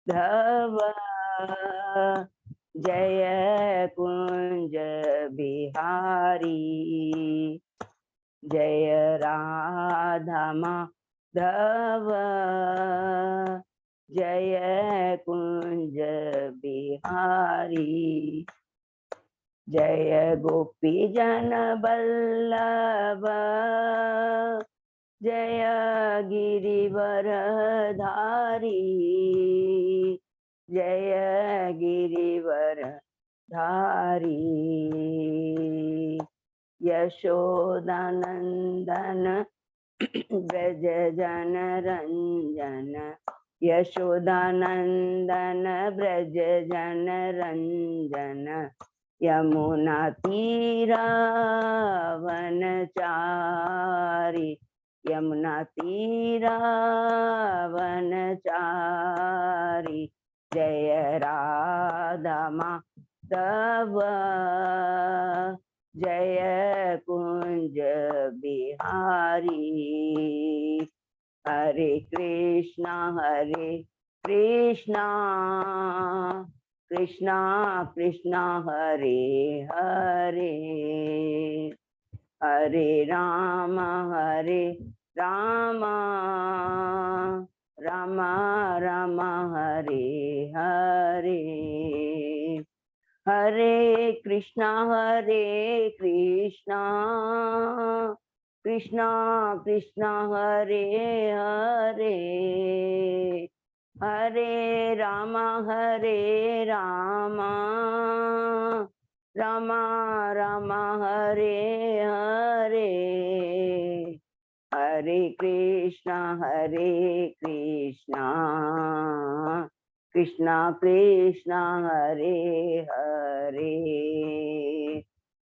धव जय कुंज बिहारी जय राधा माधव जय कुंज बिहारी जय गोपी जन बल्लभ जय गिरिवर धारी जय गिरिवर धारी यशोदानंदन ब्रज जन रंजन यशोदानंदन ब्रज जन रंजन यमुना तीरा वनचारी यमुना तीरा वनचारी जय राधा माधव जय कुंज बिहारी हरे कृष्णा कृष्णा कृष्णा हरे हरे हरे राम राम राम हरे हरे हरे कृष्णा कृष्णा कृष्णा हरे हरे हरे राम राम राम हरे हरे हरे कृष्णा कृष्णा कृष्णा हरे हरे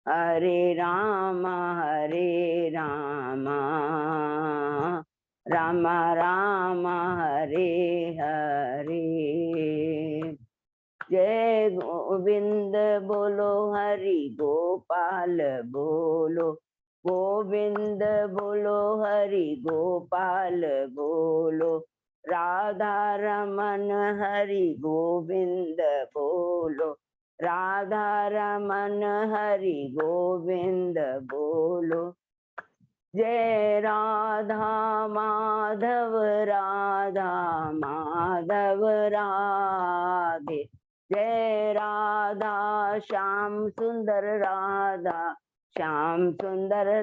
हरे राम राम राम हरे हरे जय गोविंद बोलो हरि गोपाल बोलो गोविंद बोलो हरि गोपाल बोलो राधा रमन हरि गोविंद बोलो राधा रमन हरि गोविंद बोलो जय राधा माधव राधे जय राधा श्याम सुंदर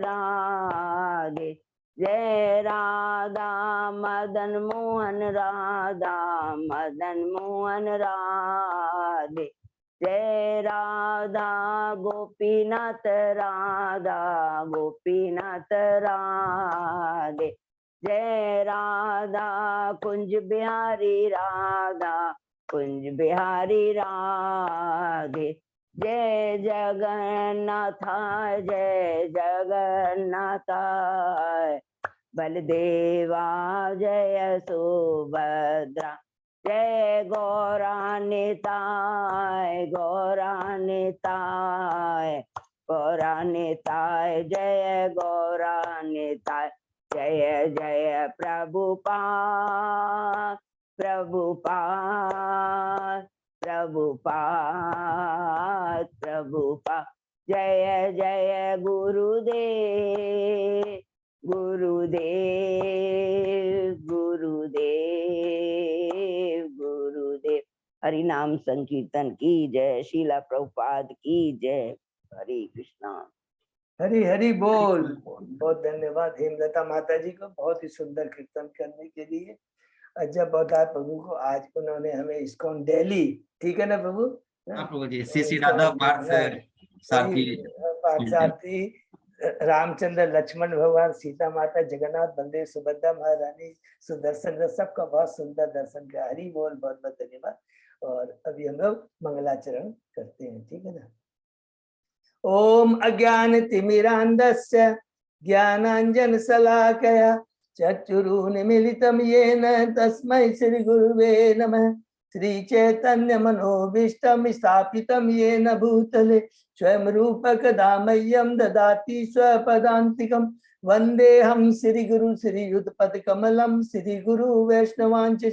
राधे जय राधा मदन मोहन राधे जय राधा गोपीनाथ राधे जय राधा कुंज बिहारी राधे जय जगन्नाथ बलदेवा जय सुभद्रा जय गौरानिताय जय गौरानिताय जय जय प्रभुपाद जय जय गुरुदेव हरि नाम संकीर्तन की जय। शीला प्रभुपाद की जय। हरे कृष्णा। हरि हरि बोल। बहुत धन्यवाद हेमलता माता जी को बहुत ही सुंदर कीर्तन करने के लिए। जब बताया प्रभु को, आज उन्होंने हमें इस्कॉन दिल्ली, ठीक है ना प्रभु? प्रभु जी श्री राधा पार्थसारथी रामचंद्र लक्ष्मण भगवान सीता माता जगन्नाथ बलदेव सुभद्रा महारानी सुदर्शन रथ, सबका बहुत सुंदर दर्शन किया। हरि बोल, बहुत बहुत धन्यवाद। और अभी हम लोग मंगलाचरण करते हैं, ठीक है ना? ओम अज्ञानतिमिरान्धस्य ज्ञानाञ्जनशलाकया चक्षुरुन्मीलितं येन तस्मै श्रीगुरुवे नमः। श्रीचैतन्यमनोभीष्टं स्थापितं येन भूतले स्वयं रूपकदा मह्यं ददाति स्वपदान्तिकं। वन्देऽहं श्रीगुरु श्रीयुतपदकमलं श्रीगुरु वैष्णवांच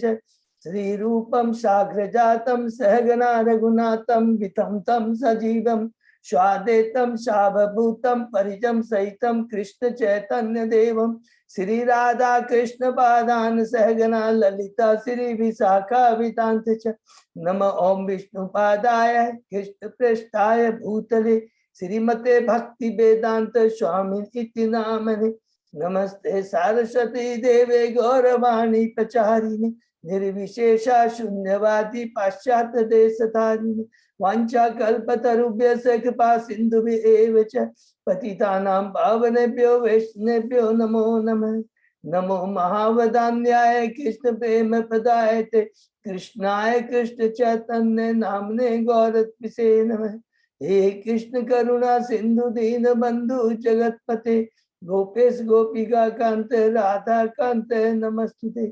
श्री रूपम साग्र जातम सहगना रघुनाथम वितम तम सजीवम स्वादेतम सावभूतम परिजम सहितम कृष्ण चैतन्य देवम श्री राधा कृष्ण पादान सहगना ललिता श्री विशाखा वितांत च नम ओम विष्णु पादाय कृष्ण पृष्ठाय भूतले श्रीमते भक्ति वेदांत स्वामी इति नामने नमस्ते सारस्वती देवे गौरवाणी प्रचारिणे निर्विशेषा शून्यवादी पाश्चात्य देशधारिणे वांछा कल्पतरुभ्यश्च कृपा सिन्धुभ्येव च पतितानां पावनेभ्यो वैष्णवेभ्यो नमो नमः। नमो महावदान्याय कृष्ण प्रेम प्रदायते कृष्णाय कृष्ण चैतन्य नामने गौरत्मिषे नमः। हे कृष्ण करुणा सिंधु दीन बंधु जगतपते गोपेश गोपिका कांत राधा कांत नमस्तुते।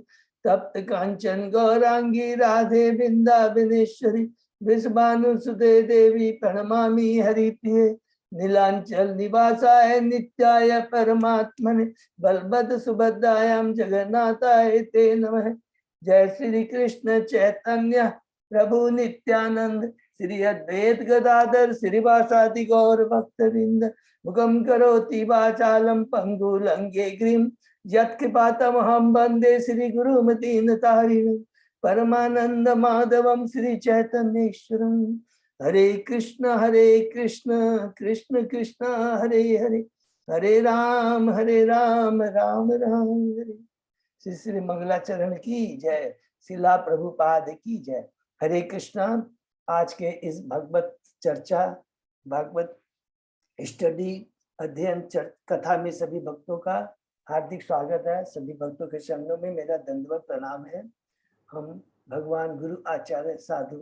तप्त कांचन गौरांगी राधे वृंदावनेश्वरी वृषभानुसुते देवी प्रणमामि हरिप्रिये। नीलांचल निवासाय नित्याय परमात्मने बलभद्र सुभद्रायां जगन्नाथाय ते नमः। जय श्री कृष्ण चैतन्य प्रभु नित्यानंद श्री अद्वैत गदाधर श्रीवासादि गौर भक्तवृंद मुखम करोति वाचालम पंगु लंघे गिरिम यत्कृपातमहं वंदे श्री गुरुमतीनतारिणं परमानंद माधवम श्री चैतन्येश्वरम। हरे कृष्ण कृष्ण कृष्ण हरे हरे हरे राम राम राम हरे। श्री श्री मंगलाचरण की जय। शिला प्रभुपाद की जय। हरे कृष्णा। आज के इस भगवत चर्चा भागवत स्टडी अध्ययन कथा में सभी भक्तों का हार्दिक स्वागत है। सभी भक्तों के चरणों में मेरा दंडवत प्रणाम है। हम भगवान गुरु आचार्य साधु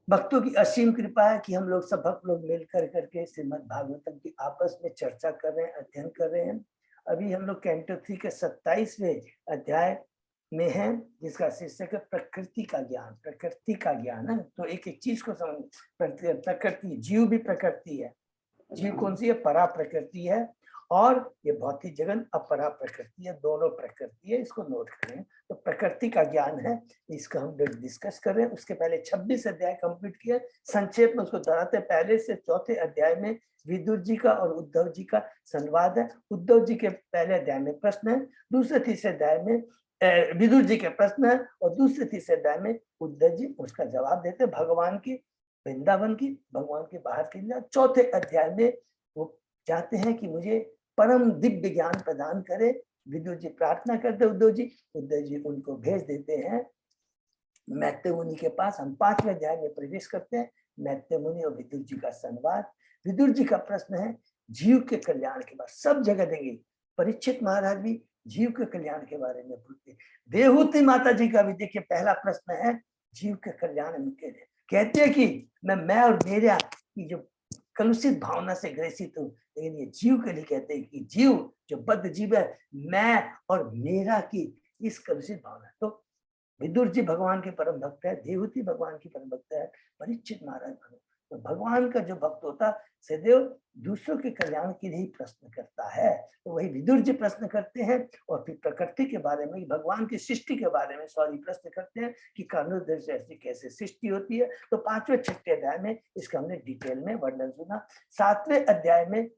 भक्तों की असीम कृपा है कि हम लोग सब भक्त लोग मिल करके श्रीमद् भागवतम की आपस में चर्चा कर रहे हैं, अध्ययन कर रहे हैं। अभी हम लोग कैंटो 3 के 27वें अध्याय में है, जिसका शीर्षक है प्रकृति का ज्ञान। प्रकृति का ज्ञान है तो एक एक चीज को समझ। प्रकृति, जीव भी प्रकृति है। जीव कौन सी है? परा प्रकृति है, और ये भौतिक जगत अपरा प्रकृति है। दोनों प्रकृति है, इसको नोट करें। तो प्रकृति का ज्ञान है, इसका हम डिस्कस कर रहे हैं। उसके पहले 26 अध्याय कंप्लीट किए। संक्षेप में उसको दोहराते। पहले से चौथे अध्याय में विदुर जी का और उद्धव जी का संवाद है। उद्धव जी के पहले अध्याय में प्रश्न है, दूसरे तीसरे अध्याय में विदुर जी के प्रश्न है, और दूसरे तीसरे अध्याय में उद्धव जी उसका जवाब देते। भगवान की वृंदावन की, भगवान के बाहर के लिए। चौथे अध्याय में वो चाहते हैं कि मुझे परम दिव्य ज्ञान प्रदान करे। विदुर जी प्रार्थना करते उद्धव जी उनको भेज देते हैं मैत्रेय मुनि के पास। हम 5वें अध्याय में प्रवेश करते हैं। मैत्रेय मुनि और विदुर जी का संवाद। विदुर जी का प्रश्न है जीव के कल्याण के बाद सब जगह देंगे। परीक्षित महाराज भी जीव के कल्याण के बारे में पूछते। देवहूति माता जी का भी देखिए पहला प्रश्न है जीव के कल्याण में के लिए। कहते हैं कि मैं और मेरा की जो कलुषित भावना से ग्रसित हूँ, लेकिन ये जीव के लिए कहते हैं कि जीव जो बद्ध जीव है, मैं और मेरा की इस कलुषित भावना। तो विदुर जी भगवान के परम भक्त है, देवहूति भगवान की परम भक्त है, परीक्षित महाराज। तो भगवान का जो भक्त होता सदैव दूसरों के कल्याण के लिए प्रश्न करता है। तो वही विदुर जी प्रश्न करते हैं, और फिर प्रकृति के बारे में, भगवान की सृष्टि के बारे में प्रश्न करते हैं कि कर्णोदय से ऐसी कैसे सृष्टि होती है। तो 5वें 6ठे अध्याय में इसका हमने डिटेल में वर्णन सुना। 7वें अध्याय में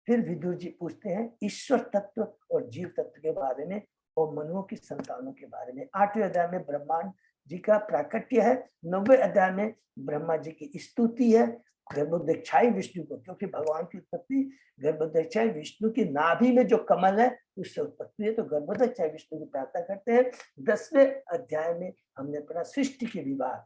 फिर विदुर जी पूछते हैं ईश्वर तत्व और जीव तत्व के बारे में, और मनुओं की संतानों के बारे में। 8वें अध्याय में ब्रह्मांड जी का प्राकट्य है। 9वें अध्याय में ब्रह्मा जी की स्तुति है गर्भोदक्षाई विष्णु को, क्योंकि भगवान की उत्पत्ति गर्भोदक्षाई विष्णु की नाभि में जो कमल है उससे उत्पत्ति है। तो गर्भोदक्षाई विष्णु की प्रार्थना करते हैं। 10वें अध्याय में हमने पढ़ा सृष्टि के विभाग,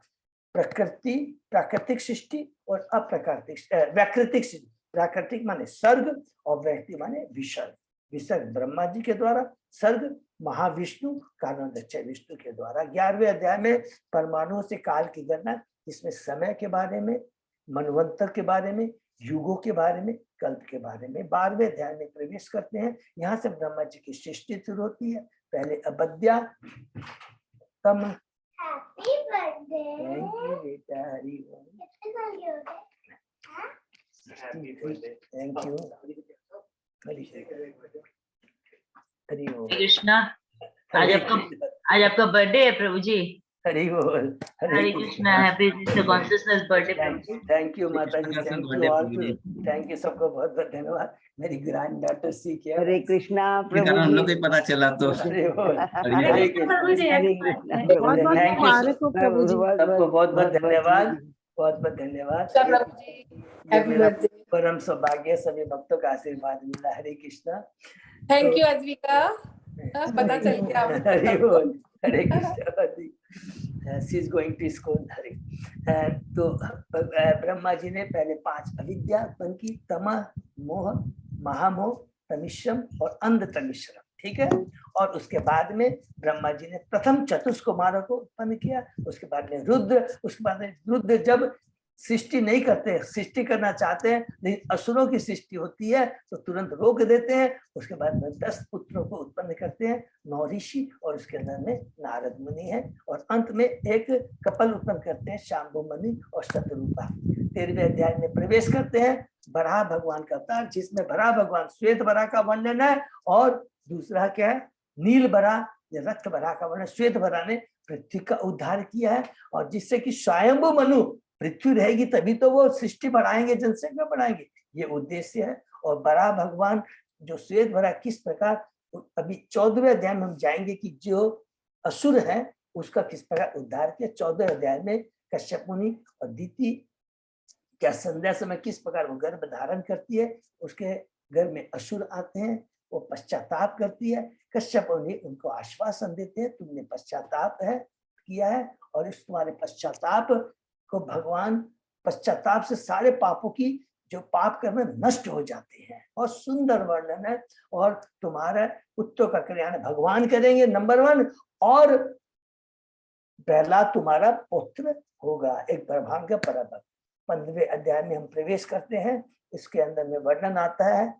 प्रकृति, प्राकृतिक सृष्टि और अप्राकृतिक वैकृतिक सृष्टि। प्राकृतिक माने सर्ग और वैकृतिक माने विसर्ग। विसर्ग ब्रह्मा जी के द्वारा, सर्ग महाविष्णु कारणोदक्षाई विष्णु के द्वारा। 11वें अध्याय में परमाणुओं से काल की गणना, इसमें समय के बारे में, मनवंतर के बारे में, युगों के बारे में, कल्प के बारे में। 12वें अध्याय में प्रवेश करते हैं। यहाँ से ब्रह्मा जी की सृष्टि शुरू होती है। पहले अबद्या तम। Happy birthday. थैंक यू बेटा। हरि ओम। Thank you. हरि ओम। कृष्णा। आज आपका बर्थडे है प्रभु जी। हरि बोल। Hare Krishna, happy Krishna consciousness birthday प्रभु जी। थैंक यू माता जी, कृष्ण थैंक का यू ऑल, प्रभु जी। थैंक यू सबको बहुत बहुत धन्यवाद। मेरी ग्रैंड डॉटर सीख है। हरे कृष्णा ये प्रभु कारण हम लोग को जी। ही पता चला तो हरे बोल। बढ़िया हरे है। कृष्णा प्रभु जी। हरे कृष्णा Thank you। प्रभु बहुत बहुत जी। थैंक यू मुबारक हो प्रभु जी। सबको, बहुत बहुत धन्यवाद, जी। बहुत बहुत धन्यवाद। प्रभु जी, ये हैप्पी मेरा बर्थडे। परम सौभाग्य, सभी भक्तों का आशीर्वाद मिला। हरे कृष्णा। थैंक तो- यू अद्विका, पता चल गया अब हरि सबको। बोल। Hare Krishna. She is going to school. Hare. तो ब्रह्मा जी ने पहले 5 अविद्या उत्पन्न की, तमः, मोह, महामोह, तमिश्रम और अंध तमिश्रम, ठीक है। और उसके बाद में ब्रह्मा जी ने प्रथम चतुष्कुमारों को उत्पन्न किया, उसके बाद में रुद्र, उसके बाद में रुद्र जब सृष्टि नहीं करते, सृष्टि करना चाहते हैं लेकिन असुरों की सृष्टि होती है तो तुरंत रोक देते हैं। उसके बाद में 10 पुत्रों को उत्पन्न करते हैं, 9 ऋषि, और उसके अंदर में नारद मुनि है, और अंत में एक कपल उत्पन्न करते हैं, शांभु मुनि और शतरूपा। 13वें अध्याय में प्रवेश करते हैं, बराह भगवान का अवतार, जिसमें बराह भगवान श्वेत बराह का वर्णन है, और दूसरा क्या है, नील बराह या रक्त बराह का वर्णन। श्वेत बराह ने पृथ्वी का उद्धार किया है, और जिससे कि स्वयंभू मनु, पृथ्वी रहेगी तभी तो वो सृष्टि बढ़ाएंगे, जनसंख्या बढ़ाएंगे, ये उद्देश्य है। और बराह भगवान जो श्वेत बराह किस प्रकार, अभी 14वें अध्याय में हम जाएंगे कि जो असुर है उसका किस प्रकार उद्धार किया। 14वें अध्याय में कश्यप मुनि और दीति क्या संध्या समय किस प्रकार वो गर्भ धारण करती है, उसके गर्भ में असुर आते हैं, वो पश्चाताप करती है। कश्यप मुनि उनको आश्वासन देते हैं, तुमने पश्चाताप है किया है, और इस तुम्हारे पश्चाताप को भगवान, पश्चाताप से सारे पापों की जो पाप कर्म नष्ट हो जाते हैं। और सुंदर वर्णन है, और तुम्हारा पुत्रों का कल्याण भगवान करेंगे, नंबर 1, और प्रहलाद तुम्हारा पुत्र होगा, एक ब्रह्मांड का परम। 15वें अध्याय में हम प्रवेश करते हैं, इसके अंदर में वर्णन आता है,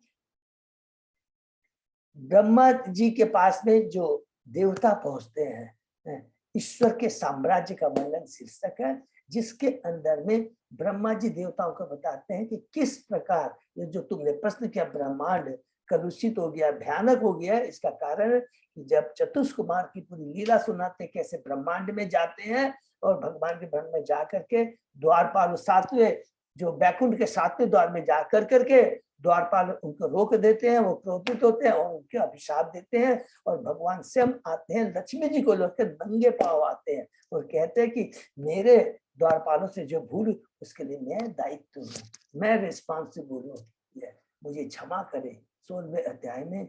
ब्रह्मा जी के पास में जो देवता पहुंचते हैं, ईश्वर के साम्राज्य का वर्णन शीर्षक है, जिसके अंदर में ब्रह्मा जी देवताओं को बताते हैं कि किस प्रकार ये जो तुमने प्रश्न किया, ब्रह्मांड कलुषित हो गया, भयानक हो गया। इसका कारण है कि जब चतुष्कुमार की पूरी लीला सुनाते हैं, कैसे ब्रह्मांड में जाते हैं और भगवान के भवन में जा करके द्वारपाल 7वें जो बैकुंठ के 7वें द्वार में जा करके द्वारपाल उनको रोक देते हैं, वो क्रोधित होते हैं और उनके अभिशाप देते हैं, और भगवान स्वयं आते हैं, लक्ष्मी जी को लेकर नंगे पांव आते हैं और कहते हैं कि मेरे द्वारपालों से जो भूल उसके लिए मैं दायित्व हूँ, मैं रिस्पॉन्सिबल हूँ, मुझे क्षमा करें। 16वें अध्याय में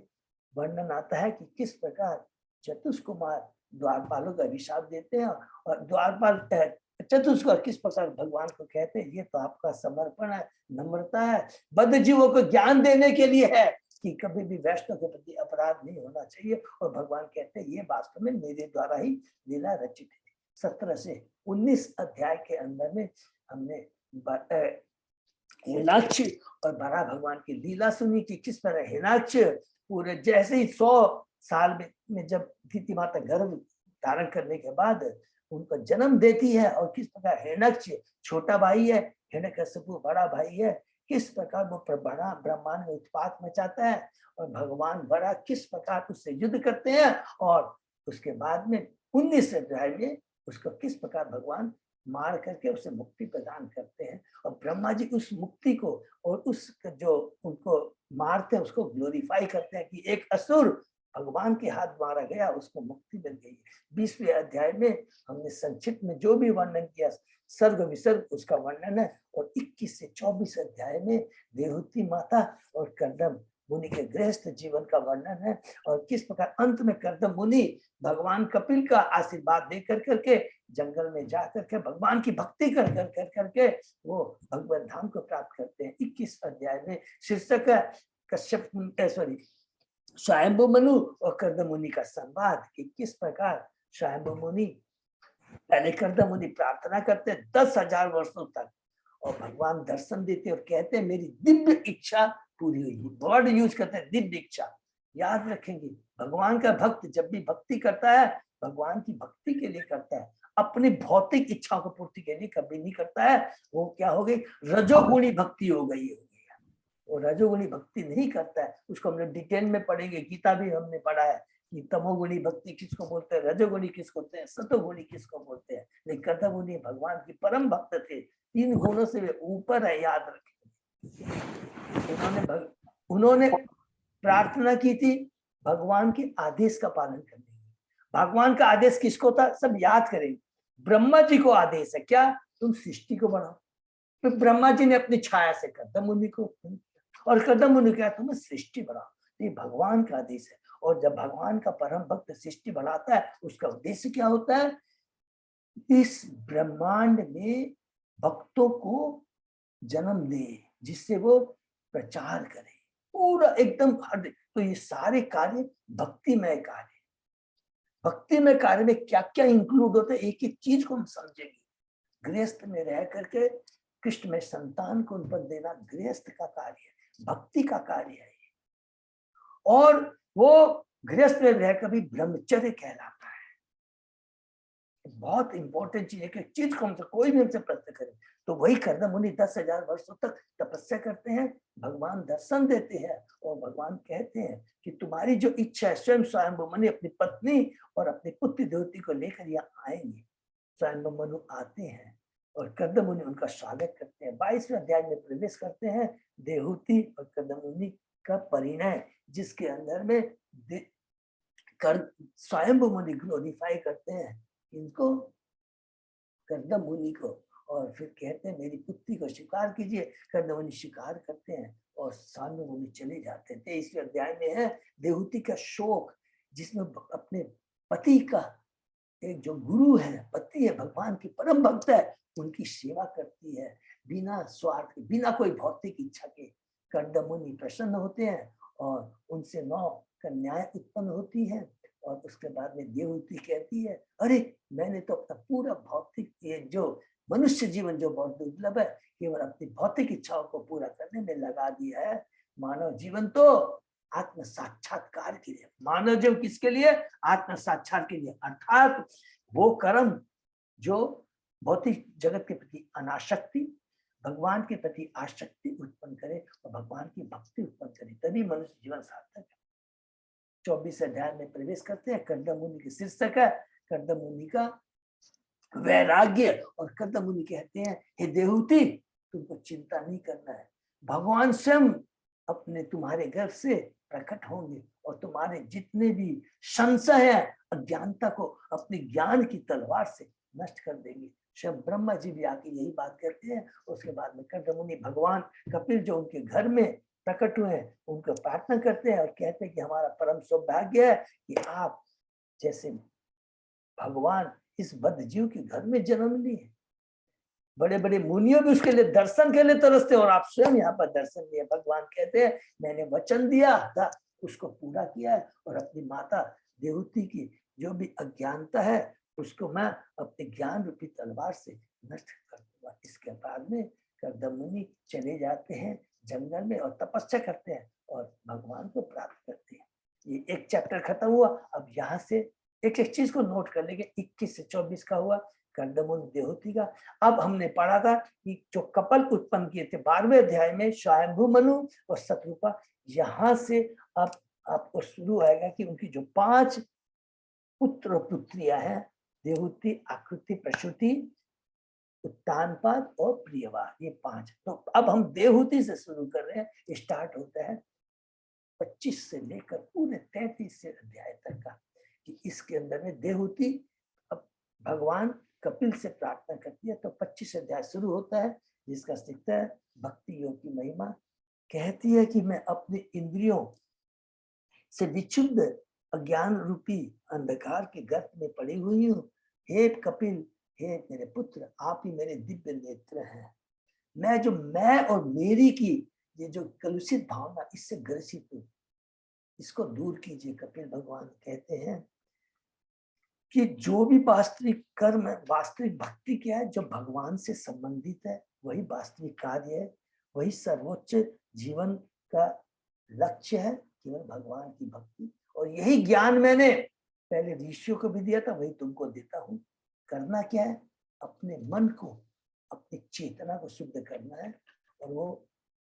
वर्णन आता है कि किस प्रकार चतुष्कुमार द्वारपालों का अभिशाप देते हैं, और द्वारपाल चतुष्कुमार किस प्रकार भगवान को कहते हैं, ये तो आपका समर्पण है, नम्रता है, बद्ध जीवों को ज्ञान देने के लिए है कि कभी भी वैष्णव के प्रति अपराध नहीं होना चाहिए। और भगवान कहते हैं ये वास्तव में मेरे द्वारा ही लीला रचित है। 17 से 19 अध्याय के अंदर में हमने हिरणाक्ष और बराह भगवान की लीला सुनी कि किस तरह हिरणाक्ष पूरे जैसे ही 100 साल में जब दीति माता गर्भ धारण करने के बाद उनको जन्म देती है, और किस प्रकार हिरणाक्ष छोटा भाई है, हिरण्यकशिपु बड़ा भाई है, किस प्रकार वो बड़ा ब्रह्मांड में उत्पात मचाता है, और भगवान बड़ा किस प्रकार उससे युद्ध करते हैं, और उसके बाद में 19 अध्याय में उसको किस प्रकार भगवान मार करके उसे मुक्ति प्रदान करते हैं। और ब्रह्मा जी उस मुक्ति को और उस जो उनको मारते हैं उसको ग्लोरीफाई करते हैं कि एक असुर भगवान के हाथ मारा गया, उसको मुक्ति मिल गई। 20वें अध्याय में हमने संक्षिप्त में जो भी वर्णन किया, सर्ग विसर्ग उसका वर्णन है, और 21 से 24 अध्याय में देवहूति माता और कर्दम मुनि के गृहस्थ जीवन का वर्णन है, और किस प्रकार अंत में कर्दम मुनि भगवान कपिल का आशीर्वाद दे करके जंगल में जा करके भगवान की भक्ति कर करके वो भगवत धाम को प्राप्त करते हैं। 21 अध्याय में शीर्षक है कश्यप स्वयंभू मनु और कर्दम मुनि का संवाद, कि किस प्रकार स्वयंभू मुनि पहले कर्दम मुनि प्रार्थना करते 10,000 वर्षों तक, और भगवान दर्शन देते और कहते हैं मेरी दिव्य इच्छा पूरी हुई। वर्ड यूज करते हैं दिव्य इच्छा। याद रखेंगे भगवान का भक्त जब भी भक्ति करता है, भगवान की भक्ति के लिए करता है, अपनी भौतिक इच्छाओं को पूर्ति के लिए कभी नहीं करता है। वो क्या हो गई, रजोगुणी भक्ति हो गई है। वो रजोगुणी भक्ति नहीं करता है, उसको हमने डिटेल में पढ़ेंगे, गीता भी हमने पढ़ा है कि तमोगुणी भक्ति किसको बोलते हैं, रजोगुणी किसको बोलते हैं, सतोगुणी किसको बोलते हैं। लेकिन कर्दमुनि भगवान की परम भक्त थे, 3 गुणों से वे ऊपर है, याद रखें। उन्होंने प्रार्थना की थी भगवान के आदेश का पालन करने की। भगवान का आदेश किसको था, सब याद करेंगे। ब्रह्मा जी को आदेश है क्या, तुम सृष्टि को बढ़ाओ। फिर ब्रह्मा जी ने अपनी छाया से कर्दमुनि को, और कर्दमुनि क्या, तुम्हें सृष्टि बढ़ाओ। ये भगवान का आदेश है। और जब भगवान का परम भक्त सृष्टि बढ़ाता है, उसका उद्देश्य क्या होता है, इस ब्रह्मांड में भक्तों को जन्म दे, जिससे वो प्रचार करे पूरा एकदम। तो ये सारे कार्य भक्तिमय कार्य। भक्तिमय कार्य में क्या क्या इंक्लूड होता है, एक एक चीज को हम समझेंगे। गृहस्थ में रह करके कृष्ण में संतान को उत्पन्न देना गृहस्थ का कार्य है, भक्ति का कार्य है। और वो गृहस्थ में रह कर भी ब्रह्मचर्य कहलाता है। बहुत इंपॉर्टेंट चीज है कि चीज को हमसे कोई भी हमसे प्रश्न करे तो वही कर्दमुनि 10,000 वर्षों तक तपस्या करते हैं, भगवान दर्शन देते हैं और भगवान कहते हैं कि तुम्हारी जो इच्छा है, स्वयं स्वयंभू मनु अपनी पत्नी और अपनी पुत्री देवती को लेकर यहाँ आएंगे। स्वयंभू मनु आते हैं और कर्दमुनि उनका स्वागत करते हैं। 22वें अध्याय में प्रवेश करते हैं, देवहूति और कर्दमुनि का परिणय, जिसके अंदर में स्वयंभू मुनि ग्लोरीफाई करते हैं इनको, कर्दमुनि को, और फिर कहते हैं मेरी पुत्री को स्वीकार कीजिए। कर्दमुनि स्वीकार करते हैं और स्वयंभू मुनि चले जाते हैं। 23वें अध्याय में है देवहूति का शोक, जिसमें अपने पति का, एक जो गुरु है, पति है, भगवान की परम भक्त है, उनकी सेवा करती है बिना स्वार्थ, बिना कोई भौतिक इच्छा के। कर्दमुनि प्रसन्न होते हैं और उनसे 9 कन्याएं उत्पन्न होती हैं। और उसके बाद में देवहूति कहती है, अरे मैंने तो अपना पूरा भौतिक, ये जो मनुष्य जीवन जो बहुत दुर्लभ है, केवल अपनी भौतिक इच्छाओं को पूरा करने में लगा दिया है। मानव जीवन तो आत्म साक्षात्कार के लिए, मानव जीवन किसके लिए, आत्म साक्षात्कार के लिए। अर्थात वो कर्म जो भौतिक जगत के प्रति अनासक्ति, भगवान के प्रति आसक्ति उत्पन्न करे और भगवान की भक्ति उत्पन्न करे, तभी मनुष्य जीवन सार्थक है। 24 अध्याय में प्रवेश करते हैं। कर्दमुनि की शीर्षक है कर्दमुनि का वैराग्य। और कर्दमुनि कहते हैं, हे देवहूति तुमको चिंता नहीं करना है, भगवान स्वयं अपने तुम्हारे गर्भ से प्रकट होंगे और तुम्हारे जितने भी संशय है, अज्ञानता को अपने ज्ञान की तलवार से नष्ट कर देंगे। स्वयं ब्रह्मा जी भी आके यही बात कहते हैं। उसके बाद में कर्दमुनि भगवान कपिल जो उनके घर में प्रकट हुए हैं, उनको प्रार्थना करते हैं और कहते हैं कि हमारा परम सौभाग्य है कि आप जैसे भगवान इस बद्ध जीव के घर में जन्म लिए। बड़े बड़े मुनियों भी उसके लिए दर्शन के लिए तरसते और आप स्वयं यहाँ पर दर्शन लिए। भगवान कहते हैं मैंने वचन दिया था, उसको पूरा किया है और अपनी माता देवहूति की जो भी अज्ञानता है उसको मैं अपने ज्ञान रूपी तलवार से नष्ट कर दूंगा। इसके बाद में कर्दमुनि चले जाते हैं जंगल में और तपस्या करते हैं और भगवान को प्राप्त करते हैं। ये एक चैप्टर खत्म हुआ। अब यहाँ से एक एक चीज को नोट कर लेंगे। 21 से 24 का हुआ कर्दमुनि देवहूति का। अब हमने पढ़ा था कि जो कपल उत्पन्न किए थे 12वें अध्याय में, स्वयंभू मनु और शतरूपा। यहाँ से अब आपको शुरू आएगा कि उनकी जो 5 पुत्र और पुत्रियां हैं, देवहूति, आकृति, प्रसूति, उत्तानपाद और प्रियवाद, ये 5। तो अब हम देवहूति से शुरू कर रहे हैं। स्टार्ट होता है 25 से लेकर पूरे 33 अध्याय तक का, कि इसके अंदर में देवहूति अब भगवान कपिल से प्रार्थना करती है। तो 25 अध्याय शुरू होता है, जिसका सीखता है भक्ति योग की महिमा। कहती है कि मैं अपने इंद्रियों से विक्षुब्ध अज्ञान रूपी अंधकार के गर्त में पड़ी हुई हूँ। हे कपिल, हे मेरे पुत्र, आप ही मेरे दिव्य नेत्र हैं। मैं और मेरी की ये जो कलुषित भावना, इससे ग्रसित हूँ, इसको दूर कीजिए। कपिल भगवान कहते हैं कि जो भी वास्तविक कर्म है, वास्तविक भक्ति क्या है, जो भगवान से संबंधित है, वही वास्तविक कार्य है, वही सर्वोच्च जीवन का लक्ष्य है, केवल भगवान की भक्ति। और यही ज्ञान मैंने पहले ऋषियों को भी दिया था, वही तुमको देता हूँ। करना क्या है, अपने मन को, अपनी चेतना को शुद्ध करना है, और वो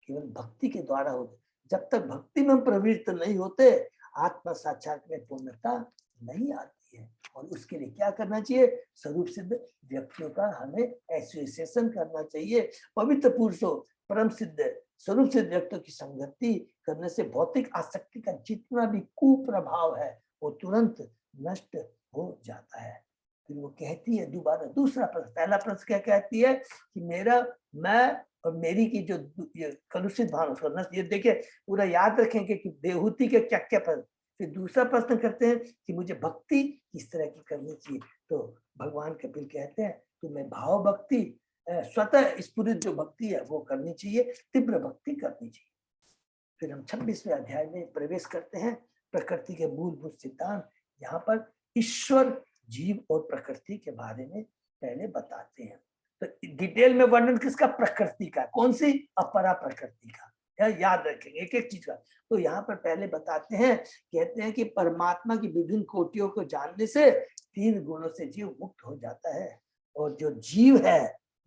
केवल भक्ति के द्वारा होगा। जब तक भक्ति में प्रवृत्त नहीं होते, आत्मा साक्षात में पूर्णता नहीं आती है। और उसके लिए क्या करना चाहिए? स्वरूप सिद्ध व्यक्तियों का हमें एसोसिएशन करना चाहिए। पवित्र पुरुषों, परम सिद्ध स्वरूप सिद्ध व्यक्तियों की संगति करने से भौतिक आसक्ति का जितना भी कुप्रभाव है वो तुरंत नष्ट हो जाता है। फिर वो कहती है दोबारा, दूसरा प्रश्न, पहला प्रश्न क्या कहती है कि मेरा, मैं और मेरी की जो कलुषित भाव उसको नष्ट, ये देखिए पूरा याद रखेंगे कि देहूति के क्या क्या प्रश्न। फिर दूसरा प्रश्न करते हैं कि मुझे भक्ति किस तरह की करनी चाहिए। तो भगवान कपिल कहते हैं तुम्हें भाव भक्ति, स्वतः स्फुरित जो भक्ति है वो करनी चाहिए, तीव्र भक्ति करनी चाहिए। फिर हम 26वें अध्याय में प्रवेश करते हैं, प्रकृति के मूलभूत सिद्धांत। यहाँ पर ईश्वर, जीव और प्रकृति के बारे में पहले बताते हैं। तो डिटेल में वर्णन किसका? प्रकृति का। कौन सी? अपरा प्रकृति का। याद रखेंगे एक एक चीज का। तो यहाँ पर पहले बताते हैं, कहते हैं कि परमात्मा की विभिन्न कोटियों को जानने से 3 गुणों से जीव मुक्त हो जाता है। और जो जीव है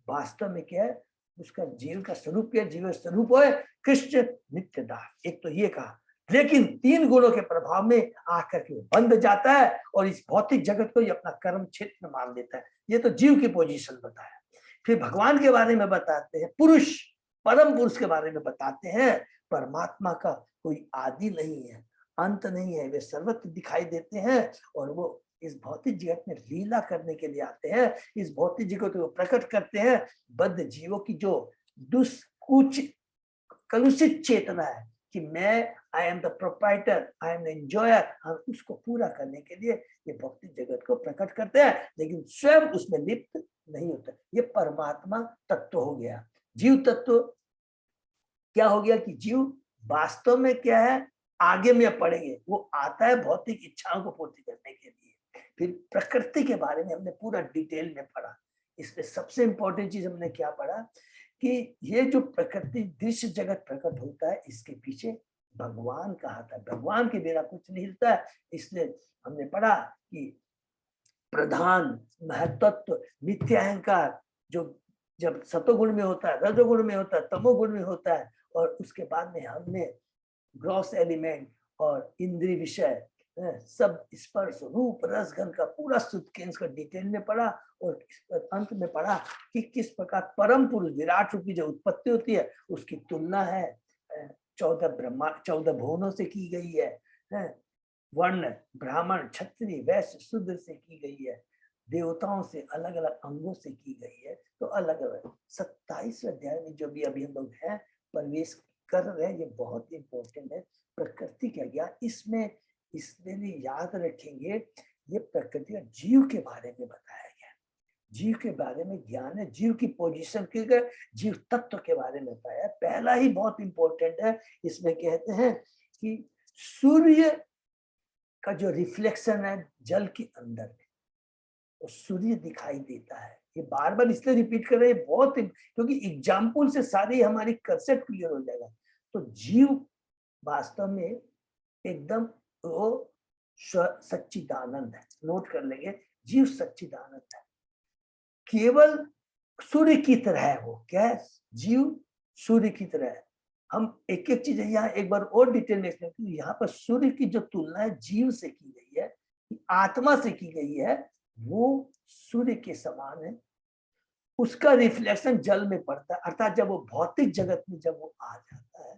वास्तव में क्या है? उसका जीव का स्वरूप क्या? जीव स्वरूप है कृष्ण नित्य दास। एक तो ये कहा, लेकिन 3 गुणों के प्रभाव में आकर के बंध जाता है और इस भौतिक जगत को ही अपना कर्म क्षेत्र मान लेता है। ये तो जीव की पोजीशन बताया। फिर भगवान के बारे में बताते हैं, पुरुष, परम पुरुष के बारे में बताते हैं। परमात्मा का कोई आदि नहीं है, अंत नहीं है, वे सर्वत्र दिखाई देते हैं और वो इस भौतिक जगत में लीला करने के लिए आते हैं। इस भौतिक जगत को प्रकट करते हैं। बद्ध जीवों की जो दुष्कुच कलुषित चेतना है कि मैं, I am the proprietor, I am the enjoyer, हम उसको पूरा करने के लिए ये भौतिक जगत को प्रकट करते हैं, लेकिन स्वयं उसमें लिप्त नहीं होता। ये परमात्मा तत्व हो गया। जीव तत्व क्या हो गया कि जीव वास्तव में क्या है? आगे में पढ़ेंगे, वो आता है भौतिक इच्छाओं को पूर्ति करने के लिए। फिर प्रकृति के बारे में हमने पूरा डिटेल में पढ़ा। इसमें सबसे इंपॉर्टेंट चीज हमने क्या पढ़ा कि ये जो प्रकृति दृश्य जगत प्रकट होता है, इसके पीछे भगवान का हाथ है। भगवान के बिना कुछ नहीं हिलता है। इसलिए हमने पढ़ा कि प्रधान महत्त्व मिथ्या अहंकार जो जब सतोगुण में होता है, रजोगुण में होता है, तमोगुण में होता है, और उसके बाद में हमने ग्रॉस एलिमेंट और इंद्रिय विषय, सब स्पर्श रूप रस गंध का पूरा सूत्केंद्र का डिटेल में पढ़ा। और अंत में पढ़ा कि किस प्रकार परम पुरुष विराट रूप की जो उत्पत्ति होती है उसकी तुलना है 14 भुवनों से की गई है, वर्ण ब्राह्मण क्षत्रिय वैश्य शूद्र से की गई है, देवताओं से अलग अलग अंगों से की गई है। तो अलग अलग 27वें अध्याय में जो भी अभी हम लोग हैं प्रवेश कर रहे हैं, ये बहुत इंपॉर्टेंट है। प्रकृति का ज्ञान इसमें इसलिए याद रखेंगे, ये प्रकृति और जीव के बारे में बताया गया। जीव के बारे में ज्ञान है, जीव की पोजीशन के, जीव तत्व के बारे में बताया। पहला ही बहुत इंपॉर्टेंट है, इसमें कहते हैं कि सूर्य का जो रिफ्लेक्शन है जल के अंदर में, वो सूर्य दिखाई देता है। ये बार बार इसलिए रिपीट कर रहे हैं बहुत, क्योंकि एग्जाम्पल से सारी हमारी कंसेप्ट क्लियर हो जाएगा। तो जीव वास्तव में एकदम वो सच्चिदानंद है। नोट कर लेंगे, जीव सच्चिदानंद है, केवल सूर्य की तरह है। वो क्या है? जीव सूर्य की तरह है। हम एक एक चीज यहाँ एक बार और डिटेल में एक्सप्लेन करें। यहाँ पर सूर्य की जो तुलना है जीव से की गई है, आत्मा से की गई है, वो सूर्य के समान है। उसका रिफ्लेक्शन जल में पड़ता है, अर्थात जब वो भौतिक जगत में जब वो आ जाता है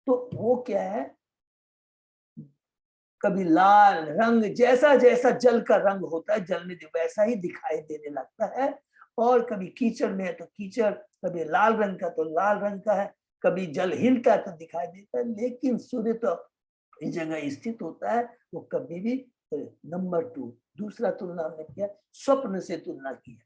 तो वो क्या है? कभी लाल रंग, जैसा जैसा जल का रंग होता है जल में वैसा ही दिखाई देने लगता है। और कभी कीचड़ में है तो कीचड़, कभी लाल रंग का तो लाल रंग का है, कभी जल हिलता है तो दिखाई देता है। लेकिन सूर्य तो इस जगह स्थित होता है, वो कभी भी नंबर 2 दूसरा तुलना हमने किया, स्वप्न से तुलना की है।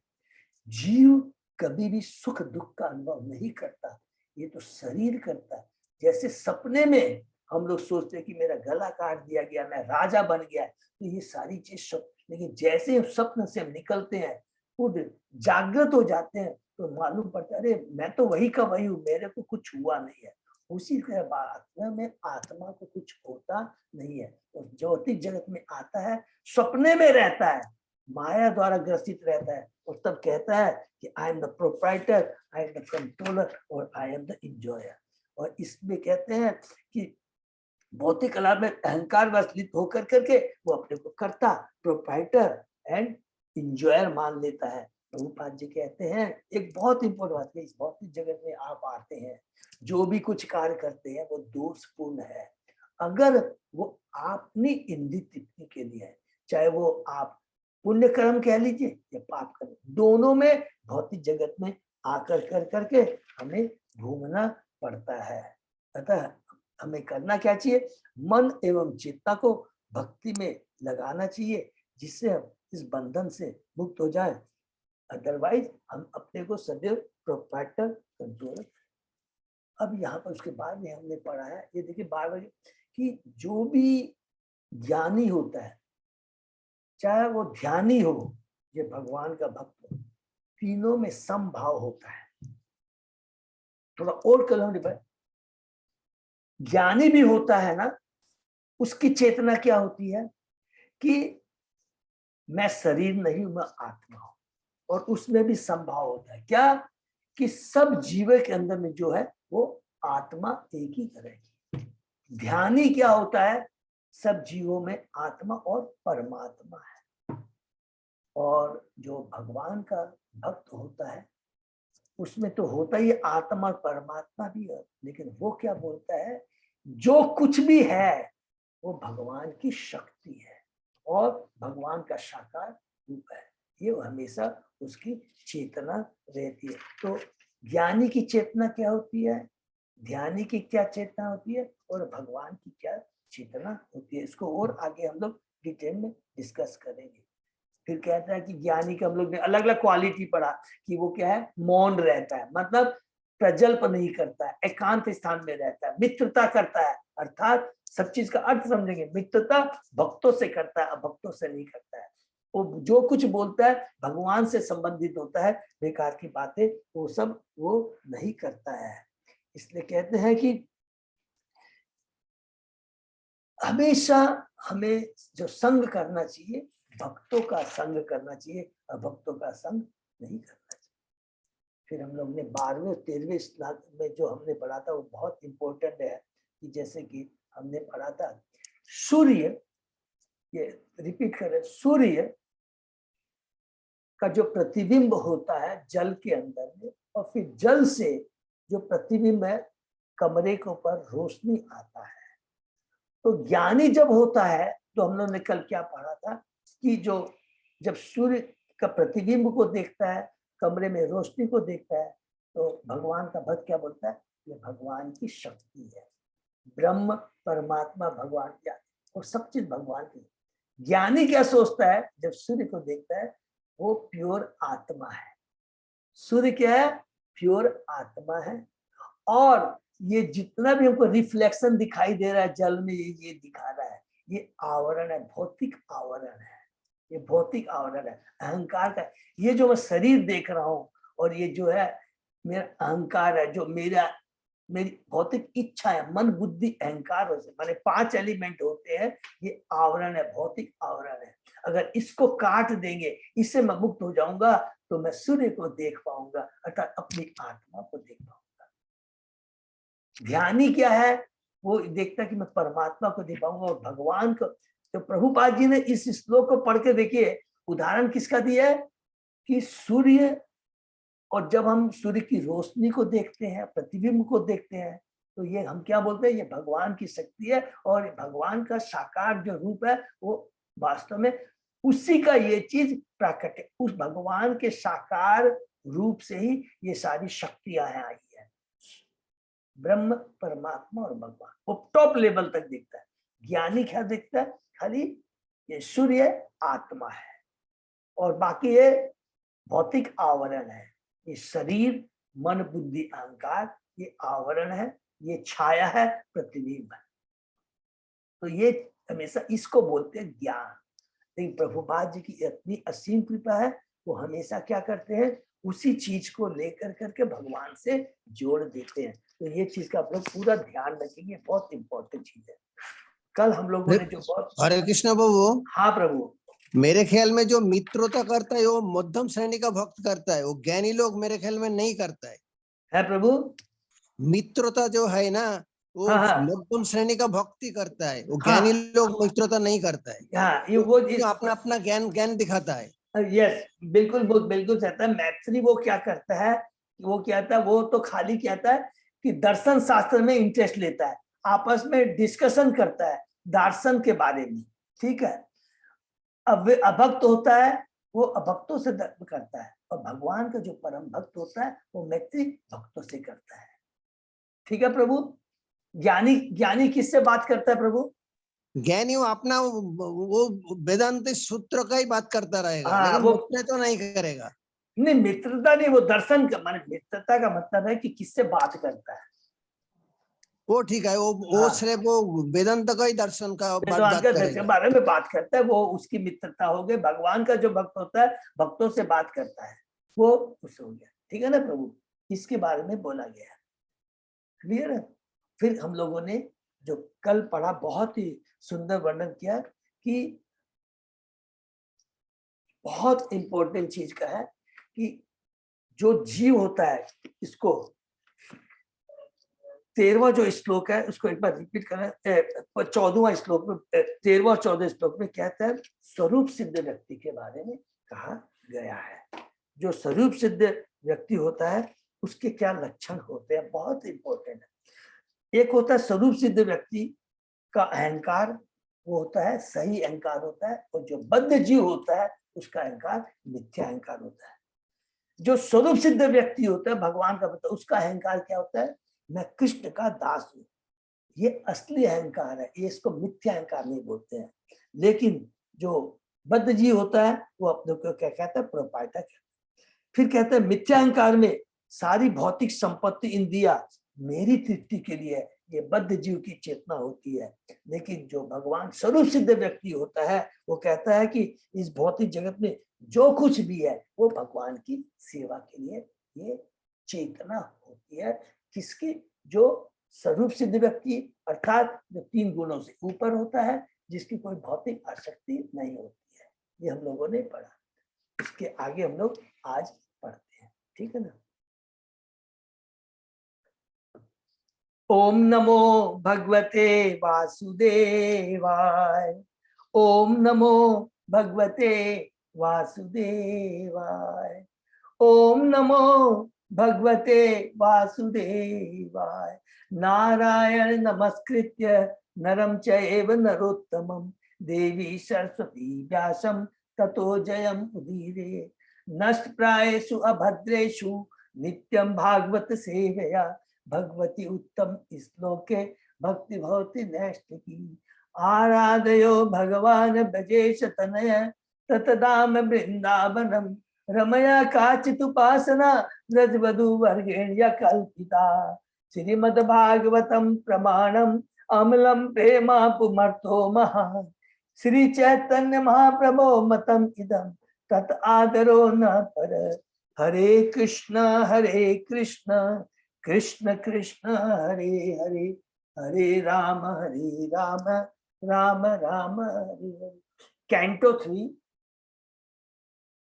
जीव कभी भी सुख दुख का अनुभव नहीं करता, ये तो शरीर करता है। जैसे सपने में हम लोग सोचते हैं कि मेरा गला काट दिया गया, मैं राजा बन गया, तो ये सारी चीज लेकिन जैसे हम स्वप्न से हम निकलते हैं, खुद जागृत हो जाते हैं, तो मालूम पड़ता है अरे मैं तो वही का वही हूँ, मेरे को कुछ हुआ नहीं है। उसी तरह आत्मा में आत्मा को कुछ होता नहीं है। तो भौतिक जगत में आता है, सपने में रहता है, माया द्वारा ग्रसित रहता है, और तब कहता है कि I am the proprietor, I am the controller और आई एम द एंजॉयर। और इसमें कहते हैं कि भौतिक लाभ में अहंकार वसलित होकर करके वो अपने को कर्ता, प्रोप्राइटर एंड इंजॉयर मान लेता है। प्रभुपाद जी कहते हैं एक बहुत इंपॉर्टेंट बात है, इस भौतिक जगत में आप आते हैं, जो भी कुछ कार्य करते हैं वो दोषपूर्ण है। अगर वो अपनी इंद्रिय तृप्ति के लिए है, चाहे वो आप पुण्य कर्म कह लीजिए या पाप कर्म, दोनों में भौतिक जगत में आकर कर करके हमें घूमना पड़ता है। अतः हमें करना क्या चाहिए, मन एवं चेतना को भक्ति में लगाना चाहिए, जिससे हम इस बंधन से मुक्त हो जाए। अदरवाइज हम अपने को सदैव प्रोप्राइटर कंट्रोल। अब यहाँ पर उसके बाद में हमने पढ़ा है, ये देखिए बार बार कि जो भी ज्ञानी होता है, चाहे वो ध्यानी हो या भगवान का भक्त हो, तीनों में समभाव होता है। थोड़ा और कलम, ज्ञानी भी होता है ना, उसकी चेतना क्या होती है कि मैं शरीर नहीं हूं, मैं आत्मा हूं, और उसमें भी संभाव होता है क्या कि सब जीव के अंदर में जो है वो आत्मा एक ही तरह की। ध्यानी क्या होता है, सब जीवों में आत्मा और परमात्मा है। और जो भगवान का भक्त होता है उसमें तो होता ही आत्मा और परमात्मा भी है, लेकिन वो क्या बोलता है, जो कुछ भी है वो भगवान की शक्ति है और भगवान का साकार रूप है। ये हमेशा उसकी चेतना रहती है। तो ज्ञानी की चेतना क्या होती है, ध्यानी की क्या चेतना होती है, और भगवान की क्या चेतना होती है, इसको और आगे हम लोग डिटेल में डिस्कस करेंगे। फिर कहता है कि ज्ञानी का हम लोग ने अलग अलग क्वालिटी पढ़ा कि वो क्या है, मौन रहता है, मतलब प्रजल्प नहीं करता है, एकांत स्थान में रहता है, मित्रता करता है, अर्थात सब चीज का अर्थ समझेंगे, मित्रता भक्तों से करता है, अभक्तों से नहीं करता है। वो जो कुछ बोलता है भगवान से संबंधित होता है, बेकार की बातें वो सब वो नहीं करता है। इसलिए कहते हैं कि हमेशा हमें जो संग करना चाहिए, भक्तों का संग करना चाहिए, अभक्तों का संग नहीं करना चाहिए। फिर हम लोग ने 12वें और 13वें श्लोक में जो हमने पढ़ा था वो बहुत इंपॉर्टेंट है, कि जैसे कि हमने पढ़ा था सूर्य, ये रिपीट करें, सूर्य का जो प्रतिबिंब होता है जल के अंदर में, और फिर जल से जो प्रतिबिंब है कमरे के ऊपर रोशनी आता है। तो ज्ञानी जब होता है, तो हम लोगों ने कल क्या पढ़ा था कि जो जब सूर्य का प्रतिबिंब को देखता है, कमरे में रोशनी को देखता है, तो भगवान का भक्त क्या बोलता है, ये भगवान की शक्ति है, ब्रह्म परमात्मा भगवान क्या, और सब चीज भगवान की। ज्ञानी क्या सोचता है, जब सूर्य को देखता है वो प्योर आत्मा है, सूर्य क्या है, प्योर आत्मा है, और ये जितना भी हमको रिफ्लेक्शन दिखाई दे रहा है जल में, ये दिखा रहा है, ये आवरण है, भौतिक आवरण है, ये भौतिक आवरण है अहंकार का। ये जो मैं शरीर देख रहा हूँ और ये जो है मेरा अहंकार है, जो मेरी भौतिक इच्छा है, मन बुद्धि अहंकार माने 5 एलिमेंट होते हैं, ये आवरण है, भौतिक आवरण है। अगर इसको काट देंगे, इससे मैं मुक्त हो जाऊंगा, तो मैं सूर्य को देख पाऊंगा, अर्थात अपनी आत्मा को देख पाऊंगा। ध्यानी क्या है, वो देखता है कि मैं परमात्मा को देख पाऊंगा और भगवान को। तो प्रभुपाद जी ने इस श्लोक को पढ़ के देखिए, उदाहरण किसका दिया है कि सूर्य, और जब हम सूर्य की रोशनी को देखते हैं, प्रतिबिंब को देखते हैं, तो ये हम क्या बोलते हैं, ये भगवान की शक्ति है, और भगवान का साकार जो रूप है वो वास्तव में उसी का ये चीज प्राकट है। उस भगवान के साकार रूप से ही ये सारी शक्तियां आई है, ब्रह्म परमात्मा और भगवान, वो टॉप लेवल तक दिखता है। ज्ञानी क्या दिखता है, खाली ये सूर्य आत्मा है और बाकी ये भौतिक आवरण है, ये शरीर मन बुद्धि अहंकार ये आवरण है, ये छाया है, प्रतिबिंब है। तो ये हमेशा इसको बोलते हैं ज्ञान। लेकिन प्रभुपाद जी की इतनी असीम कृपा है, वो हमेशा क्या करते हैं, उसी चीज को लेकर करके भगवान से जोड़ देते हैं। तो ये चीज का आप लोग पूरा ध्यान रखेंगे, बहुत इंपॉर्टेंट चीज है। कल हम लोगों ने जो बहुत, हरे कृष्ण प्रभु, हाँ प्रभु, मेरे ख्याल में जो मित्रता करता है वो मध्यम श्रेणी का भक्त करता है, वो ज्ञानी लोग मेरे ख्याल में नहीं करता है है प्रभु, मित्रता जो है ना, वो हाँ, हाँ। मध्यम श्रेणी का भक्ति करता है, वो हाँ। ज्ञानी लोग मित्रता नहीं करता है। हाँ, ये वो जो अपना अपना ज्ञान ज्ञान दिखाता है। यस, बिल्कुल वो बिल्कुल कहता है। मैत्री वो क्या करता है, वो क्या था, वो तो खाली कहता है कि दर्शन शास्त्र में इंटरेस्ट लेता है, आपस में डिस्कशन करता है दर्शन के बारे में, ठीक है। अब वे अभक्त होता है, वो अभक्तों से करता है, और भगवान का जो परम भक्त होता है वो मैत्री भक्तों से करता है, ठीक है प्रभु। ज्ञानी ज्ञानी किससे बात करता है प्रभु? ज्ञानी वो अपना वो वेदांत सूत्र का ही बात करता रहेगा, हाँ, लेकिन वो मित्र तो नहीं करेगा। नहीं, मित्रता नहीं, वो दर्शन का माने, मित्रता का मतलब है कि किससे बात करता है। वो ठीक है, वो हाँ। सिर्फ वो वेदांत का ही दर्शन का भगवान बात के करेगा। बारे में बात करता है, वो उसकी मित्रता हो गई। भगवान का जो भक्त होता है भक्तों से बात करता है, वो उससे हो गया, ठीक है ना प्रभु। इसके बारे में बोला गया, क्लियर है। फिर हम लोगों ने जो कल पढ़ा, बहुत ही सुंदर वर्णन किया कि बहुत इंपॉर्टेंट चीज का है कि जो जीव होता है, इसको 13वां जो श्लोक है उसको एक बार रिपीट करना। 14वां श्लोक में, 13वां 14 श्लोक में कहता है स्वरूप सिद्ध व्यक्ति के बारे में कहा गया है। जो स्वरूप सिद्ध व्यक्ति होता है उसके क्या लक्षण होते हैं, बहुत इंपॉर्टेंट है। एक होता है स्वरूप सिद्ध व्यक्ति का अहंकार, वो होता है सही अहंकार होता है, और जो बद्ध जीव होता है उसका अहंकार मिथ्या अहंकार होता है। जो स्वरूप सिद्ध व्यक्ति होता है भगवान का बता, उसका अहंकार क्या होता है, मैं कृष्ण का दास हूं, ये असली अहंकार है, ये इसको मिथ्या अहंकार नहीं बोलते हैं। लेकिन जो बद्ध जीव होता है वो अपने को क्या कहता है, प्रोपाइटर कहता है। फिर कहता है मिथ्या अहंकार में सारी भौतिक संपत्ति इंद्रिया मेरी तृप्ति के लिए, ये बद्ध जीव की चेतना होती है। लेकिन जो भगवान स्वरूप सिद्ध व्यक्ति होता है वो कहता है कि इस भौतिक जगत में जो कुछ भी है वो भगवान की सेवा के लिए ये चेतना होती है। किसकी? जो स्वरूप सिद्ध व्यक्ति, अर्थात जो 3 गुणों से ऊपर होता है, जिसकी कोई भौतिक आसक्ति नहीं होती है। ये हम लोगों ने पढ़ा, इसके आगे हम लोग आज पढ़ते हैं, ठीक है ना। ओम नमो भगवते वासुदेवाय, ओम नमो भगवते वासुदेवाय, ओम नमो भगवते वासुदेवाय। नारायण नमस्कृत्य नरं चैव नरोत्तमं देवी सरस्वती व्यासं ततो जयम् उदीरये। नष्टप्रायेषु अभद्रेषु नित्यं भागवत सेवया भगवती उत्तम श्लोके भक्ति भवति नैष्ठिकी। आराधयो भगवान ब्रजेश तनय ततदाम वृंदावनम रमया काचित् उपासना ब्रजवधू वर्गेण्य कल्पिता। श्रीमद्भागवतम प्रमाणम अमलम प्रेमा पुमर्थो महा। श्री चैतन्य महाप्रभो मतम इदम तत् आदरो न पर। हरे कृष्ण कृष्ण कृष्ण हरे हरे, हरे राम राम राम हरे हरे। कैंटो 3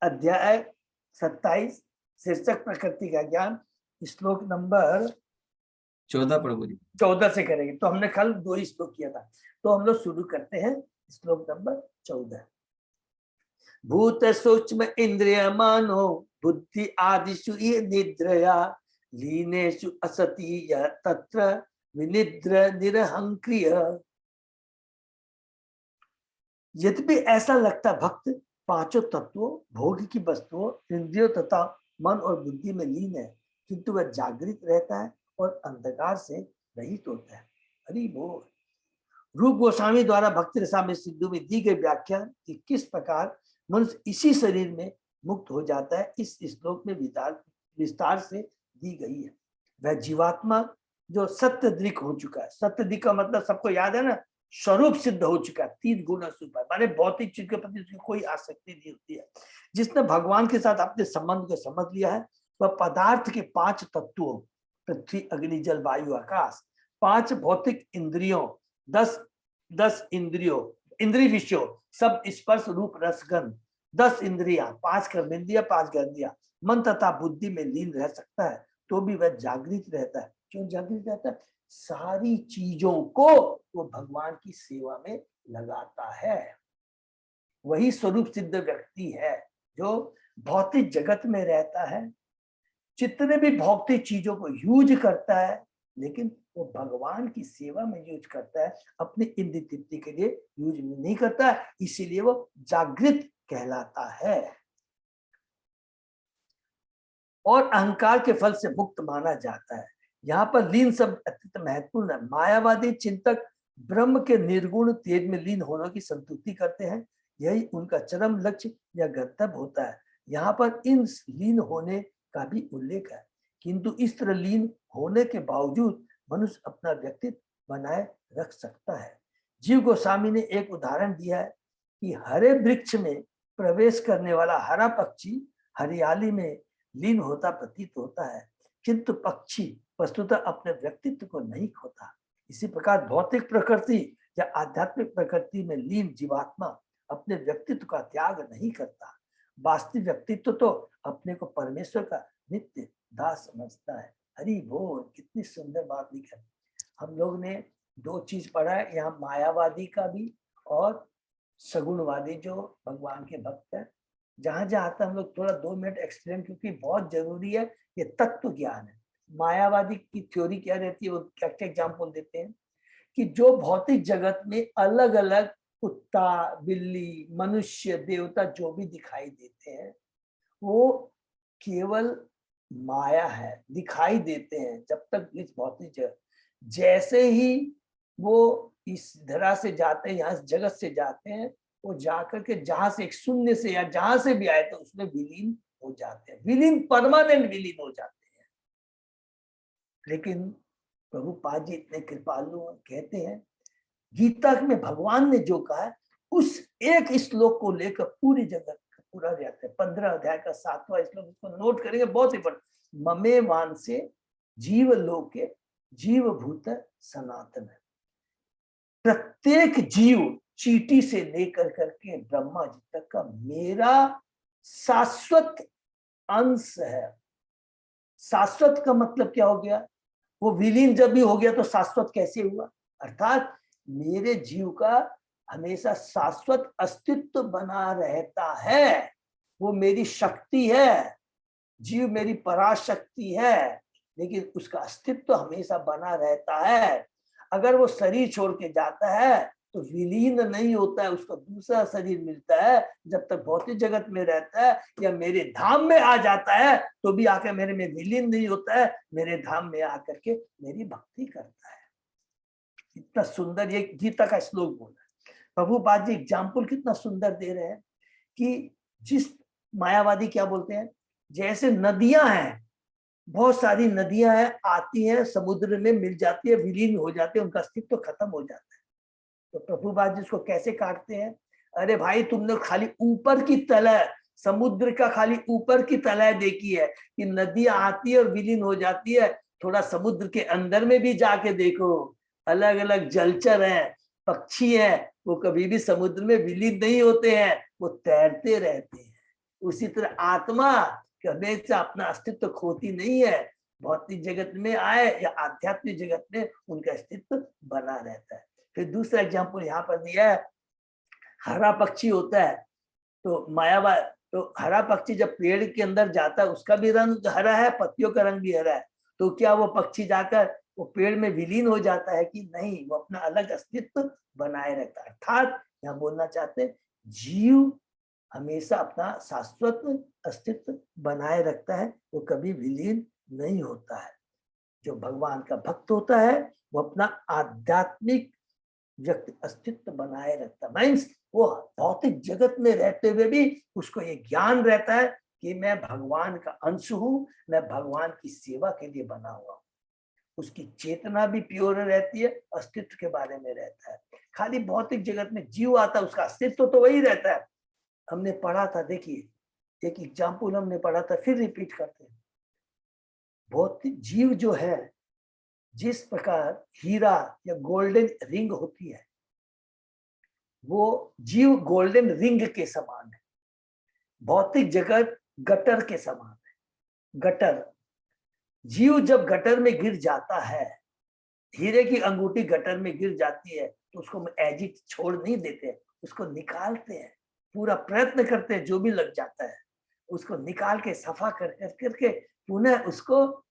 अध्याय 27 शीर्षक प्रकृति का ज्ञान, श्लोक नंबर 14 प्रभु जी। 14 से करेंगे। तो हमने कल 2 ही श्लोक किया था, तो हम लोग शुरू करते हैं श्लोक नंबर 14। भूत सूक्ष्म इंद्रिय मानो बुद्धि आदिषु ये निद्रया लीनेषु असति यः तत्र विनिद्र निरहंक्रिय। यद्यपि ऐसा लगता भक्त पांचों तत्वों, भोग की वस्तुओं, इंद्रियों तथा मन और बुद्धि में लीन है, किंतु वह जागृत रहता है और अंधकार से रहित होता है। हरि बोल। रूप गोस्वामी द्वारा भक्ति रसामृत सिंधु में दी गई व्याख्या कि किस प्रकार मनुष्य इसी शरीर में मुक्त हो जाता है, इस श्लोक में विस्तार से दी गई है। वह जीवात्मा जो सत्य दृक हो चुका है, सत्य दृक का मतलब सबको याद है ना, स्वरूप सिद्ध हो चुका है, 3 गुण सुपर, माने भौतिक चीज के प्रति उसकी कोई आसक्ति नहीं होती है। जिसने भगवान के साथ अपने संबंध को समझ लिया है, वह पदार्थ के 5 तत्वों, पृथ्वी अग्नि जल वायु आकाश, 5 भौतिक इंद्रियों, 10 इंद्रियों, इंद्रिय विषयों, सब स्पर्श रूप रस गंध, 10 इंद्रिया, 5 कर्मेंद्रिया, 5 ज्ञानेंद्रिया, मन तथा बुद्धि में लीन रह सकता है, तो भी वह जागृत रहता है। क्यों जागृत रहता है? सारी चीजों को वो भगवान की सेवा में लगाता है। वही स्वरूप सिद्ध व्यक्ति है जो भौतिक जगत में रहता है, जितने भी भौतिक चीजों को यूज करता है, लेकिन वो भगवान की सेवा में यूज करता है, अपनी इंद्रिय तृप्ति के लिए यूज नहीं करता है, इसीलिए वो जागृत कहलाता है और अहंकार के फल से मुक्त माना जाता है। यहाँ पर लीन शब्द अत्यंत महत्वपूर्ण है। मायावादी चिंतक ब्रह्म के निर्गुण तेज में लीन होने की संतुष्टि करते हैं, यही उनका चरम लक्ष्य या गंतव्य होता है। यहाँ पर इन लीन होने का भी उल्लेख है, किंतु इस तरह लीन होने के बावजूद मनुष्य अपना व्यक्तित्व बनाए रख सकता है। जीव गोस्वामी ने एक उदाहरण दिया है कि हरे वृक्ष में प्रवेश करने वाला हरा पक्षी हरियाली में लीन होता प्रतीत होता है, किंतु पक्षी वस्तुतः अपने व्यक्तित्व को नहीं खोता। इसी प्रकार भौतिक प्रकृति या आध्यात्मिक प्रकृति में लीन जीवात्मा अपने व्यक्तित्व का त्याग नहीं करता। वास्तविक व्यक्तित्व तो अपने को परमेश्वर का नित्य दास समझता है। हरि बोल, कितनी सुंदर बात लिखी है। हम लोग ने दो चीज पढ़ा है यहाँ, मायावादी का भी और सगुणवादी जो भगवान के भक्त है। जहां जहां आता हम लोग थोड़ा 2 मिनट एक्सप्लेन, क्योंकि बहुत जरूरी है, ये तत्व ज्ञान है। मायावादी की थ्योरी क्या रहती है, वो क्या क्या एग्जाम्पल देते हैं कि जो भौतिक जगत में अलग अलग कुत्ता, बिल्ली, मनुष्य, देवता जो भी दिखाई देते हैं वो केवल माया है, दिखाई देते हैं जब तक इस भौतिक जगत। जैसे ही वो इस धरा से जाते हैं, यहाँ जगत से जाते हैं, वो जाकर के जहां से एक शून्य से या जहां से भी आए तो उसमें विलीन हो जाते हैं, विलीन परमानेंट विलीन हो जाते हैं। लेकिन प्रभुपाद जी इतने कृपालु कहते हैं, गीता में भगवान ने जो कहा है उस एक श्लोक को लेकर पूरी जगत पूरा रहता है। 15 अध्याय का 7वां श्लोक, इसको नोट करेंगे, बहुत इंपॉर्टेंट। ममे वान से जीव लोके जीव भूत सनातन है। प्रत्येक जीव चींटी से लेकर करके ब्रह्मा जी तक का मेरा शाश्वत अंश है। शाश्वत का मतलब क्या हो गया, वो विलीन जब भी हो गया तो शाश्वत कैसे हुआ, अर्थात मेरे जीव का हमेशा शाश्वत अस्तित्व बना रहता है। वो मेरी शक्ति है, जीव मेरी पराशक्ति है, लेकिन उसका अस्तित्व हमेशा बना रहता है। अगर वो शरीर छोड़ के जाता है तो विलीन नहीं होता है, उसको दूसरा शरीर मिलता है। जब तक भौतिक जगत में रहता है या मेरे धाम में आ जाता है तो भी आकर मेरे में विलीन नहीं होता है, मेरे धाम में आकर के मेरी भक्ति करता है। इतना सुंदर ये गीता का श्लोक बोला है। प्रभुपाद जी एग्जाम्पल कितना सुंदर दे रहे हैं कि जिस मायावादी क्या बोलते हैं, जैसे नदियां हैं, बहुत सारी नदियां हैं, आती हैं समुद्र में मिल जाती है, विलीन हो जाते हैं, उनका अस्तित्व खत्म हो जाता है। तो प्रभुपाद जी इसको कैसे काटते हैं, अरे भाई तुमने खाली ऊपर की तलय, समुद्र का खाली ऊपर की तलय देखी है कि नदियां आती है और विलीन हो जाती है। थोड़ा समुद्र के अंदर में भी जाके देखो, अलग अलग जलचर हैं, पक्षी हैं, वो कभी भी समुद्र में विलीन नहीं होते हैं, वो तैरते रहते हैं। उसी तरह आत्मा हमेशा अपना अस्तित्व खोती नहीं है, भौतिक जगत में आए या आध्यात्मिक जगत में उनका अस्तित्व बना रहता है। फिर दूसरा एग्जाम्पल यहाँ पर दिया है, हरा पक्षी होता है तो मायावाद, तो हरा पक्षी जब पेड़ के अंदर जाता है उसका भी रंग हरा है, पत्तियों का रंग भी हरा है, तो क्या वो पक्षी जाकर वो पेड़ में विलीन हो जाता है कि नहीं, वो अपना अलग अस्तित्व बनाए रखता है। अर्थात यहाँ बोलना चाहते हैं जीव हमेशा अपना शाश्वत अस्तित्व बनाए रखता है, वो कभी विलीन नहीं होता है। जो भगवान का भक्त होता है वो अपना आध्यात्मिक व्यक्ति अस्तित्व बनाए रखता है। मीन्स वो भौतिक जगत में रहते हुए भी उसको ये ज्ञान रहता है कि मैं भगवान का अंश हूँ, मैं भगवान की सेवा के लिए बना हुआ हूँ। उसकी चेतना भी प्योर रहती है, अस्तित्व के बारे में रहता है। खाली भौतिक जगत में जीव आता है, उसका अस्तित्व तो वही रहता है। हमने पढ़ा था, देखिए एक एग्जाम्पल हमने पढ़ा था, फिर रिपीट करते हैं। भौतिक जीव जो है, जिस प्रकार हीरा या गोल्डन रिंग होती है, वो जीव गोल्डन रिंग के समान है। भौतिक जगत गटर के समान है। गटर, जीव जब गटर में गिर जाता है हीरे की अंगूठी गटर में गिर जाती है तो उसको हम एज इट छोड़ नहीं देते, उसको निकालते हैं, पूरा प्रयत्न करते हैं, जो भी लग जाता है उसको निकाल के सफा करके पुनः उसको,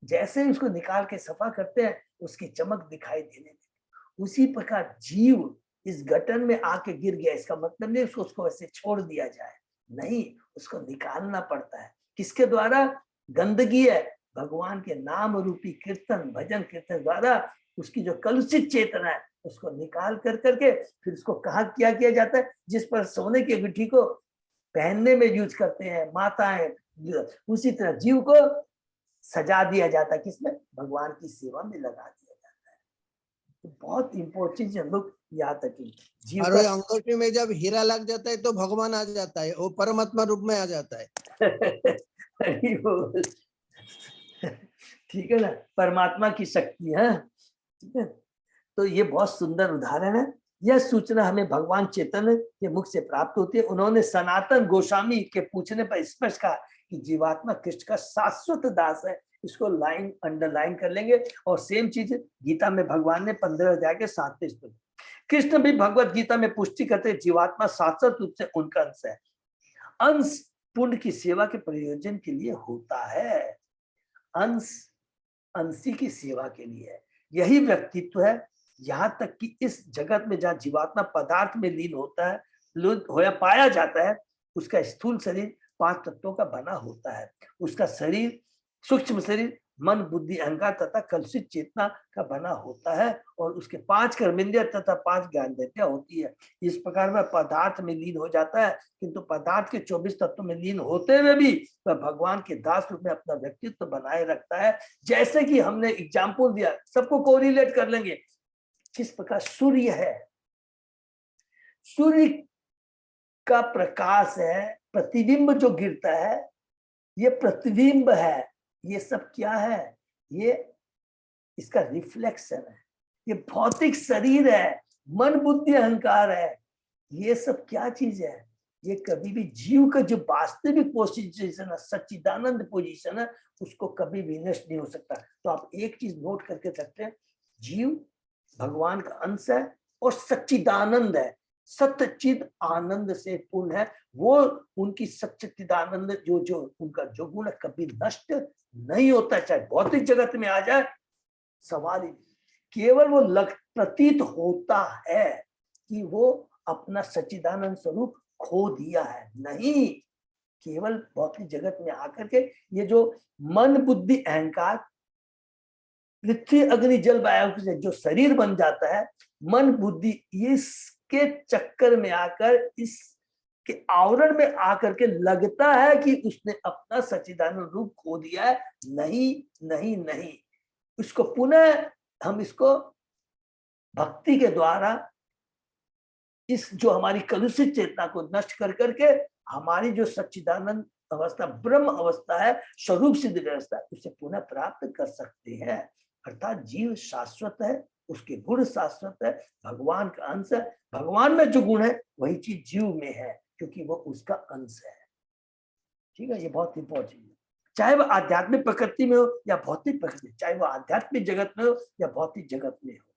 जैसे ही उसको निकाल के सफा करते हैं उसकी चमक दिखाई देने लगती। उसी प्रकार जीव इस गटर में आके गिर गया, इसका मतलब नहीं उसको ऐसे छोड़ दिया जाए, नहीं, उसको निकालना पड़ता है। किसके द्वारा? गंदगी है, भगवान के नाम रूपी कीर्तन भजन कीर्तन द्वारा उसकी जो कलुषित चेतना है उसको निकाल करके फिर उसको कहाँ किया जाता है? जिस पर सोने की अंगूठी को पहनने में यूज करते हैं माताएं, उसी तरह जीव को सजा दिया जाता है, किसमें? भगवान की सेवा में लगा दिया जाता है। तो बहुत इंपॉर्टेंट चीज हम लोग याद रखें। जीव और का वो अंगूठी में जब हीरा लग जाता है तो भगवान आ जाता है, वो परमात्मा रूप में आ जाता है। हरि बोल। ठीक है ना, परमात्मा की शक्ति है, ठीक है। तो ये बहुत सुंदर उदाहरण है। यह सूचना हमें भगवान चैतन्य के मुख से प्राप्त होती है। उन्होंने सनातन गोस्वामी के पूछने पर स्पष्ट कहा कि जीवात्मा कृष्ण का शाश्वत दास है। इसको लाइन अंडरलाइन कर लेंगे। और सेम चीज गीता में भगवान ने 15 अध्याय के 7वें श्लोक, कृष्ण भी भगवत गीता में पुष्टि करते जीवात्मा शाश्वत रूप से उनका अंश है। अंश पुण्य की सेवा के प्रयोजन के लिए होता है, अंश अंशी की सेवा के लिए है। यही व्यक्तित्व है। यहाँ तक कि इस जगत में जहाँ जीवात्मा पदार्थ में लीन होता है, होया पाया जाता है, उसका स्थूल शरीर 5 तत्वों का बना होता है। उसका शरीर सूक्ष्म शरीर मन बुद्धि अहंकार तथा कलुषित चेतना का बना होता है और उसके 5 कर्मेंद्रिय तथा 5 ज्ञानेंद्रियां होती है। इस प्रकार वह पदार्थ में लीन हो जाता है, किंतु पदार्थ के 24 तत्वों में लीन होते हुए भी वह भगवान के दास रूप में अपना व्यक्तित्व बनाए रखता है। जैसे कि हमने एग्जाम्पल दिया, सबको कोरिलेट कर लेंगे। किस प्रकार सूर्य है, सूर्य का प्रकाश है, प्रतिबिंब जो गिरता है, ये प्रतिबिंब है। ये सब क्या है? ये इसका रिफ्लेक्शन है। ये भौतिक शरीर है, मन बुद्धि अहंकार है। ये सब क्या चीज है? ये कभी भी जीव का जो वास्तविक पोजीशन है, सच्चिदानंद पोजीशन है, उसको कभी भी नष्ट नहीं हो सकता। तो आप एक चीज नोट करके रखते हैं, जीव भगवान का अंश है और सच्चिदानंद है, सच्चिद आनंद से पूर्ण है। वो उनकी सच्चिदानंद जो उनका जो गुण है कभी नष्ट नहीं होता, चाहे भौतिक जगत में आ जाए, सवाल ही। केवल वो प्रतीत होता है कि वो अपना सच्चिदानंद स्वरूप खो दिया है, नहीं। केवल भौतिक जगत में आकर के ये जो मन बुद्धि अहंकार पृथ्वी अग्नि जल वायु से जो शरीर बन जाता है, मन बुद्धि इसके चक्कर में आकर, इसके आवरण में आकर के लगता है कि उसने अपना सच्चिदानंद रूप खो दिया है। नहीं नहीं नहीं, इसको पुनः हम इसको भक्ति के द्वारा इस जो हमारी कलुषित चेतना को नष्ट कर करके हमारी जो सच्चिदानंद अवस्था ब्रह्म अवस्था है, स्वरूप सिद्ध व्यवस्था, उसे पुनः प्राप्त कर सकते हैं। अर्थात जीव शाश्वत है, उसके गुण शाश्वत है, भगवान का अंश है। भगवान में जो गुण है वही चीज जीव में है, क्योंकि वो उसका अंश है। ठीक है, ये बहुत इंपॉर्टेंट है। चाहे वह आध्यात्मिक प्रकृति में हो या भौतिक प्रकृति, चाहे वह आध्यात्मिक जगत में हो या भौतिक जगत में हो,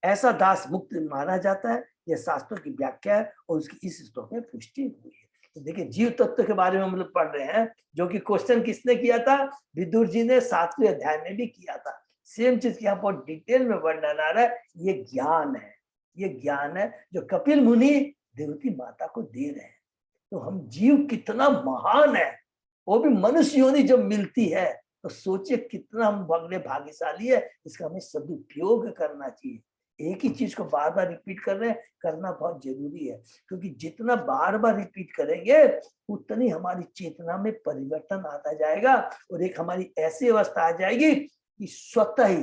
ऐसा दास मुक्त माना जाता है। यह शास्त्रों की व्याख्या है और उसकी इस श्लोक में पुष्टि हुई है। तो देखिए, जीव तत्व के बारे में हम लोग पढ़ रहे हैं, जो कि क्वेश्चन किसने किया था? विदुर जी ने 7वें अध्याय में भी किया था। सेम चीज की यहाँ बहुत डिटेल में वर्णन आ रहा है। ये ज्ञान है, ये ज्ञान है जो कपिल मुनि देवती माता को दे रहे हैं। तो हम जीव कितना महान है, वो भी मनुष्य योनि जब मिलती है तो सोचिए कितना हम बगले भाग्यशाली है। इसका हमें सदुपयोग करना चाहिए। एक ही चीज को बार बार रिपीट कर रहे हैं, करना बहुत जरूरी है, क्योंकि जितना बार बार रिपीट करेंगे उतनी हमारी चेतना में परिवर्तन आता जाएगा और एक हमारी ऐसी अवस्था आ जाएगी कि स्वतः ही,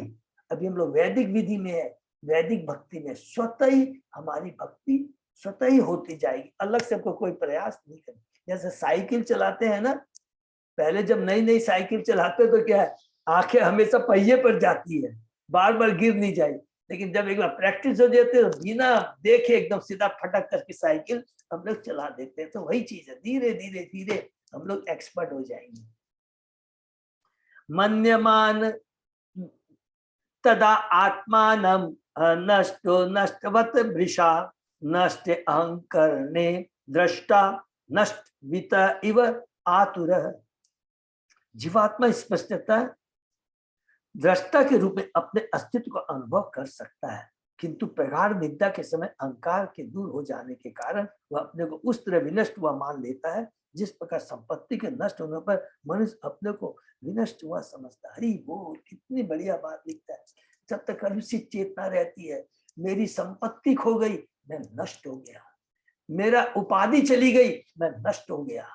अभी हम लोग वैदिक विधि में है, वैदिक भक्ति में स्वतः ही हमारी भक्ति स्वतः ही होती जाएगी, अलग से हमको कोई प्रयास नहीं करना। जैसे साइकिल चलाते हैं ना, पहले जब नई नई साइकिल चलाते तो क्या है, आंखें हमेशा पहिए पर जाती है, बार बार गिर नहीं जाए। लेकिन जब एक बार प्रैक्टिस हो जाती है तो बिना देखे एकदम सीधा फटक करके साइकिल हम लोग चला देते हैं। तो वही चीज है, धीरे धीरे धीरे हम लोग एक्सपर्ट हो जाएंगे। मन्यमान तदा आत्मानं नष्टो नष्टवत वृषा नष्ट अहंकरणे दृष्टा नष्ट वित इव आतुर। जीवात्मा स्पष्टता दृष्टा के रूप में अपने अस्तित्व का अनुभव कर सकता है, किंतु प्रगाढ़ निद्रा के समय अहंकार के दूर हो जाने के कारण वह अपने को उस तरह विनष्ट हुआ मान लेता है जिस प्रकार संपत्ति के नष्ट होने पर मनुष्य अपने को विनष्ट हुआ समझता है। हरि बोल, कितनी बढ़िया बात लिखता है। जब तक अनुचित चेतना रहती है, मेरी संपत्ति खो गई, मैं नष्ट हो गया, मेरा उपाधि चली गई, मैं नष्ट हो गया।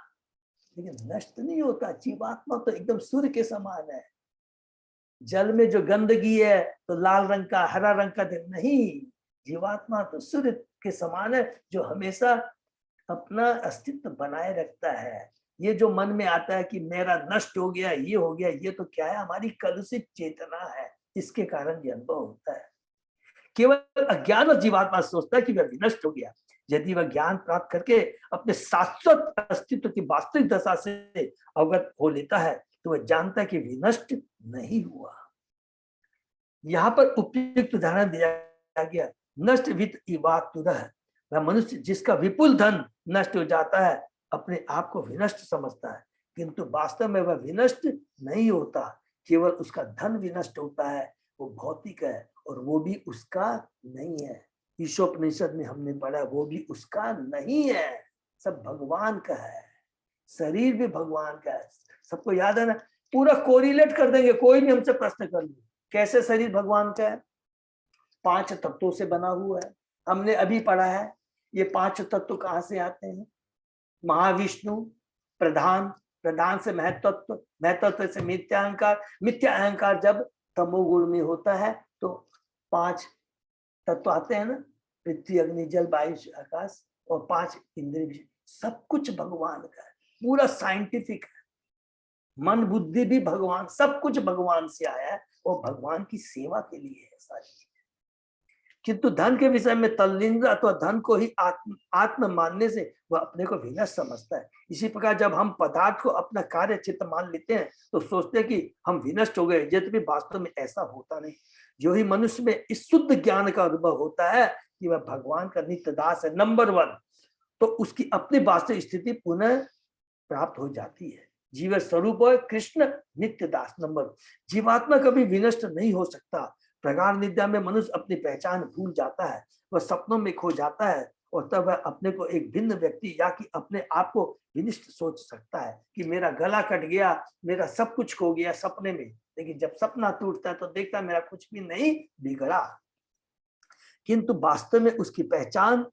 लेकिन नष्ट नहीं होता, जीवात्मा तो एकदम सूर्य के समान है। जल में जो गंदगी है तो लाल रंग का, हरा रंग का नहीं, जीवात्मा तो सूर्य के समान है जो हमेशा अपना अस्तित्व बनाए रखता है। ये जो मन में आता है कि मेरा नष्ट हो गया, ये हो गया, ये तो क्या है, हमारी कलुषित चेतना है, इसके कारण ये अनुभव होता है। केवल अज्ञान और जीवात्मा सोचता है कि वह विनष्ट हो गया। यदि वह ज्ञान प्राप्त करके अपने शाश्वत अस्तित्व की वास्तविक दशा से अवगत हो लेता है तो वह जानता है कि विनष्ट नहीं हुआ। यहाँ पर उपयुक्त उदाहरण दिया गया, नष्ट वित्त इवातुरः। वह मनुष्य जिसका विपुल धन नष्ट हो जाता है अपने आप को विनष्ट समझता है, किंतु वास्तव में वह विनष्ट नहीं होता, केवल उसका धन विनष्ट होता है। वो भौतिक है और वो भी उसका नहीं है। ईशोपनिषद में हमने पढ़ा, वो भी उसका नहीं है, सब भगवान का है। शरीर भी भगवान का है, सबको याद है ना। पूरा कोरिलेट कर देंगे, कोई भी हमसे प्रश्न कर ले कैसे शरीर भगवान का है। 5 तत्वों से बना हुआ है, हमने अभी पढ़ा है। ये 5 तत्व कहाँ से आते हैं? महाविष्णु, प्रधान, प्रधान से महत्त्व, महत्त्व से मिथ्या अहंकार, मिथ्या अहंकार जब तमोगुण में होता है तो 5 तत्व आते हैं ना, पृथ्वी, अग्नि, जल, वायु, आकाश, और 5 इंद्रिय। सब कुछ भगवान का है, पूरा साइंटिफिक है। मन बुद्धि भी भगवान, सब कुछ भगवान से आया है और भगवान की सेवा के लिए है सारी चीजें। किंतु धन के विषय में तल्लीन अथवा धन को ही आत्म मानने से वह अपने को विनष्ट समझता है। इसी प्रकार जब हम पदार्थ को अपना कार्य चित्त मान लेते हैं तो सोचते हैं कि हम विनष्ट हो गए, यद्यपि वास्तव में ऐसा होता नहीं। जो ही मनुष्य में इस शुद्ध ज्ञान का अनुभव होता है कि वह भगवान का नित्य दास है, नंबर 1, तो उसकी अपनी वास्तविक स्थिति पुनः प्राप्त हो जाती है। जीव स्वरूप है कृष्ण नित्य दास, नंबर 1। जीवात्मा कभी विनष्ट नहीं हो सकता। प्रगाढ़ निद्रा में मनुष्य अपनी पहचान भूल जाता है, वह सपनों में खो जाता है और तब वह अपने को एक भिन्न व्यक्ति या कि अपने आप को विनिष्ट सोच सकता है कि मेरा गला कट गया, मेरा सब कुछ खो गया सपने में। लेकिन जब सपना टूटता है तो देखता है मेरा कुछ भी नहीं बिगड़ा, किंतु वास्तव में उसकी पहचान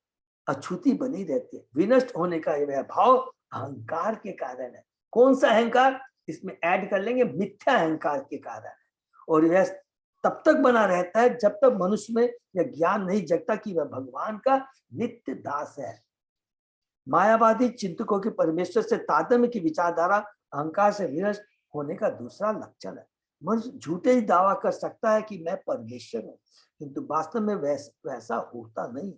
अछूती बनी रहती है। विनष्ट होने का यह भाव अहंकार के कारण है। कौन सा अहंकार? इसमें ऐड कर लेंगे, मिथ्या अहंकार के कारण है। और यह तब तक बना रहता है जब तक मनुष्य में यह ज्ञान नहीं जगता कि वह भगवान का नित्य दास है। मायावादी चिंतकों की परमेश्वर से तादात्म्य की विचारधारा अहंकार से विनष्ट होने का दूसरा लक्षण है। मनुष्य झूठे ही दावा कर सकता है कि मैं परमेश्वर हूँ, किंतु वास्तव में वैसा होता नहीं।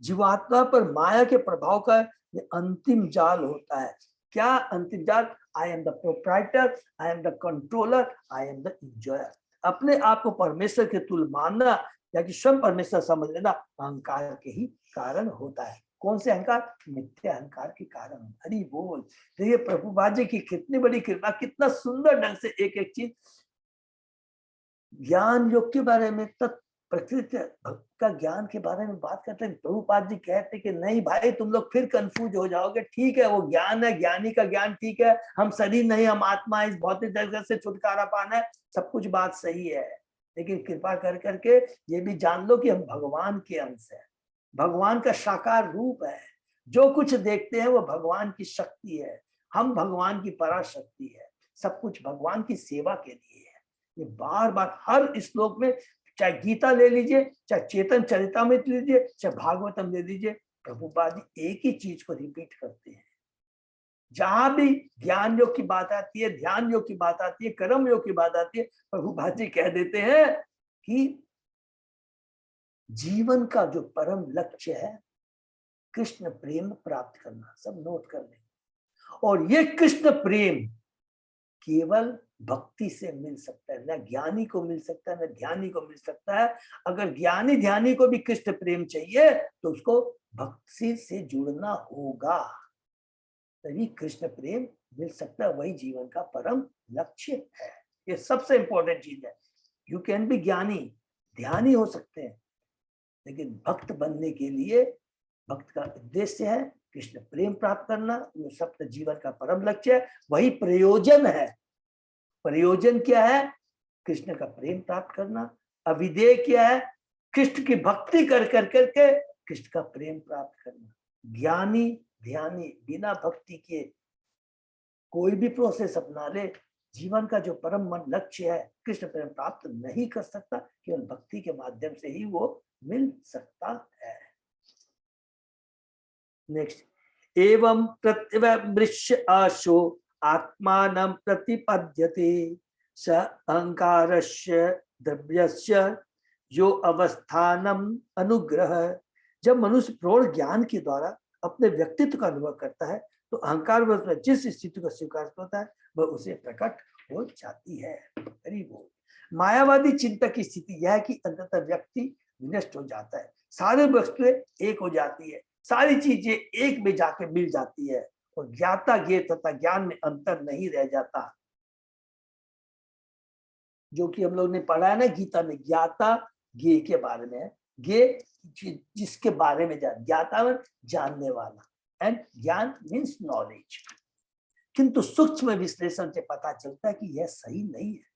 जीवात्मा पर माया के प्रभाव का ये अंतिम जाल होता है। क्या अंतिम जाल? I am the proprietor, I am the controller, I am the enjoyer. अपने आप को परमेश्वर के तुल्य मानना या कि स्वयं परमेश्वर समझ लेना अहंकार के ही कारण होता है। कौन से अहंकार? मिथ्या अहंकार के कारण। हरि बोल। देखिए प्रभुपाद जी की कितनी बड़ी कृपा, कितना सुंदर ढंग से एक एक चीज ज्ञान योग के बारे में, तत् प्रकृति का ज्ञान के बारे में बात करते हैं। प्रभुपाद जी कहते हैं कि नहीं भाई तुम लोग फिर कंफ्यूज हो जाओगे। ठीक है, वो ज्ञान है, ज्ञानी का ज्ञान ठीक है, हम शरीर नहीं, हम आत्मा, इस भौतिक जगत से छुटकारा पाना है, सब कुछ बात सही है। लेकिन कृपा कर करके ये भी जान लो कि हम भगवान के अंश है, भगवान का साकार रूप है। जो कुछ देखते हैं वो भगवान की शक्ति है, हम भगवान की पराशक्ति है। सब कुछ भगवान की सेवा के लिए है। ये बार बार हर श्लोक में, चाहे गीता ले लीजिए, चाहे चेतन चरितामृत लीजिए, चाहे भागवतम ले लीजिए, प्रभुपाद जी एक ही चीज को रिपीट करते हैं। जहां भी ज्ञान योग की बात आती है, ध्यान योग की बात आती है, कर्म योग की बात आती है, प्रभुपाद जी कह देते हैं कि जीवन का जो परम लक्ष्य है कृष्ण प्रेम प्राप्त करना। सब नोट कर लें। और ये कृष्ण प्रेम केवल भक्ति से मिल सकता है, न ज्ञानी को मिल सकता है, न ध्यानी को मिल सकता है। अगर ज्ञानी ध्यानी को भी कृष्ण प्रेम चाहिए तो उसको भक्ति से जुड़ना होगा, तभी कृष्ण प्रेम मिल सकता है। वही जीवन का परम लक्ष्य है। ये सबसे इंपॉर्टेंट चीज है। यू कैन बी ज्ञानी, ध्यानी हो सकते हैं, लेकिन भक्त बनने के लिए भक्त का उद्देश्य है कृष्ण प्रेम प्राप्त करना। वो सप्त जीवन का परम लक्ष्य है, वही प्रयोजन है। प्रयोजन क्या है? कृष्ण का प्रेम प्राप्त करना। अविदेय क्या है? कृष्ण की भक्ति कर करके कृष्ण का प्रेम प्राप्त करना। ज्ञानी ध्यानी बिना भक्ति के कोई भी प्रोसेस अपना ले, जीवन का जो परम मन लक्ष्य है कृष्ण प्रेम प्राप्त नहीं कर सकता। केवल भक्ति के माध्यम से ही वो मिल सकता है। नेक्स्ट, एवं प्रत्यवृश्य आशो आत्मानं प्रतिपद्यते स अहंकारस्य द्रव्यस्य यो अवस्थानम अनुग्रह। जब मनुष्य प्रौढ़ ज्ञान के द्वारा अपने व्यक्तित्व का अनुभव करता है तो अहंकार में जिस स्थिति को स्वीकार करता है वह उसे प्रकट हो जाती है। मायावादी चिंतक की स्थिति यह है कि अंततः व्यक्ति विनष्ट हो जाता है, सारे वस्तुएं एक हो जाती है, सारी चीजें एक में जाके मिल जाती है और ज्ञाता ज्ञेय तथा ज्ञान में अंतर नहीं रह जाता। जो कि हम लोग ने पढ़ा है ना गीता में, ज्ञाता ज्ञेय के बारे में। ज्ञेय जिसके बारे में ज्ञाता जानने वाला, एंड ज्ञान मीन्स नॉलेज। किंतु सूक्ष्म विश्लेषण से पता चलता है कि यह सही नहीं है।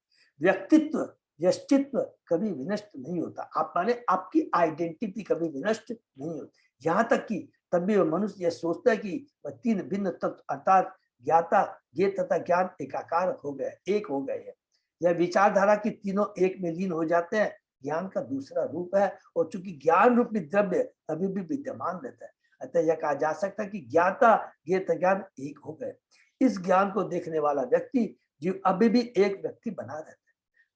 व्यक्तित्व व्यक्तित्व कभी विनष्ट नहीं होता। आप माने आपकी आइडेंटिटी कभी विनष्ट नहीं होती। यहाँ तक कि तभी वह मनुष्य यह सोचता है कि वह तीन भिन्न तत्व अर्थात ज्ञाता ज्ञेय तथा ज्ञान एकाकार हो गए, एक हो गए हैं। यह विचारधारा की तीनों एक में लीन हो जाते हैं ज्ञान का दूसरा रूप है, और चूंकि ज्ञान रूपी द्रव्य अभी भी विद्यमान रहता है, अतः यह कहा जा सकता है कि ज्ञाता ज्ञेय ज्ञान एक हो गए। इस ज्ञान को देखने वाला व्यक्ति जो अभी भी एक व्यक्ति बना रहता है।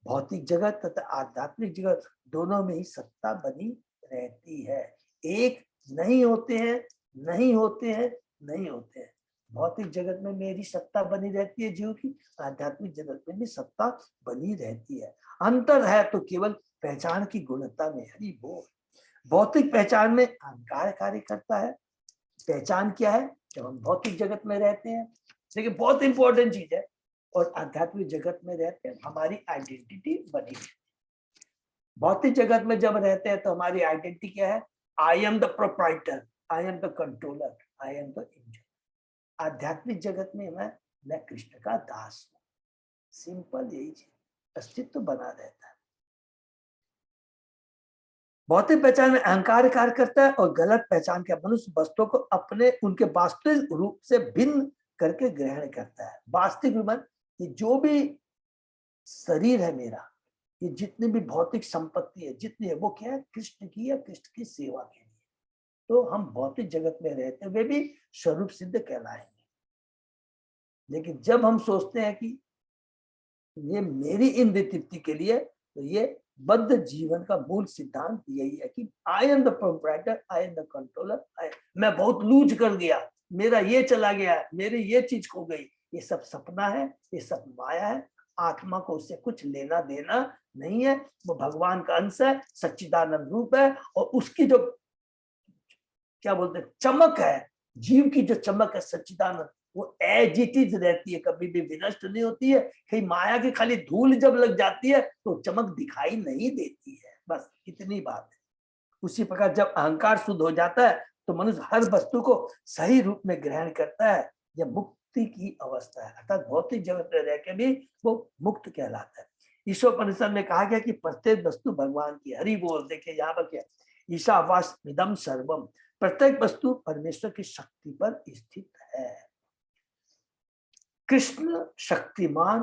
भौतिक जगत तथा आध्यात्मिक जगत दोनों में ही सत्ता बनी रहती है। एक नहीं होते हैं, नहीं होते हैं, नहीं होते हैं। भौतिक जगत में मेरी सत्ता बनी रहती है जीव की, आध्यात्मिक जगत में भी सत्ता बनी रहती है। अंतर है तो केवल पहचान की गुणवत्ता में। हरि बोल। भौतिक पहचान में अहंकार कार्य करता है। पहचान क्या है? जब हम भौतिक जगत में रहते हैं, लेकिन बहुत इंपॉर्टेंट चीज है, और आध्यात्मिक जगत में रहते हैं हमारी आइडेंटिटी बनी है। भौतिक जगत में जब रहते हैं तो हमारी आइडेंटिटी क्या है? I am the proprietor, I am the controller, I am the engine. आध्यात्मिक जगत में मैं कृष्ण का दास हूं। सिंपल यही चीज, अस्तित्व बना रहता है। भौतिक पहचान में अहंकार कार्य करता है, और गलत पहचान के मनुष्य वस्तुओं को अपने उनके वास्तविक रूप से भिन्न करके ग्रहण करता है। वास्तविक रूप ये जो भी शरीर है मेरा, ये जितनी भी भौतिक संपत्ति है जितनी है, वो क्या है? कृष्ण की है, कृष्ण की सेवा के लिए। तो हम भौतिक जगत में रहते हुए भी स्वरूप सिद्ध कहलाएंगे। लेकिन जब हम सोचते हैं कि ये मेरी इंद्रिय तृप्ति के लिए, तो ये बद्ध जीवन का मूल सिद्धांत यही है कि I am the proprietor, I am the controller. मैं बहुत लूज कर गया, मेरा ये चला गया, मेरी ये चीज खो गई। ये सब सपना है, ये सब माया है। आत्मा को उससे कुछ लेना देना नहीं है। वो भगवान का अंश है, सच्चिदानंद रूप है, और उसकी जो क्या बोलते हैं चमक है, जीव की जो चमक है सच्चिदानंद, वो एज इट इज रहती है, कभी भी विनष्ट नहीं होती है। कहीं माया की खाली धूल जब लग जाती है तो चमक दिखाई नहीं देती है। बस इतनी बात है। उसी प्रकार जब अहंकार शुद्ध हो जाता है तो मनुष्य हर वस्तु को सही रूप में ग्रहण करता है। यह मुक्ति की अवस्था है, अर्थात भौतिक जगत में रह के भी वो मुक्त कहलाता है। ईशोपनिषद में कहा गया कि प्रत्येक वस्तु भगवान की। हरि बोल। देखिए यहाँ पर क्या, ईशावास्मिदं सर्वम, प्रत्येक वस्तु परमेश्वर की शक्ति पर स्थित है। कृष्ण शक्तिमान,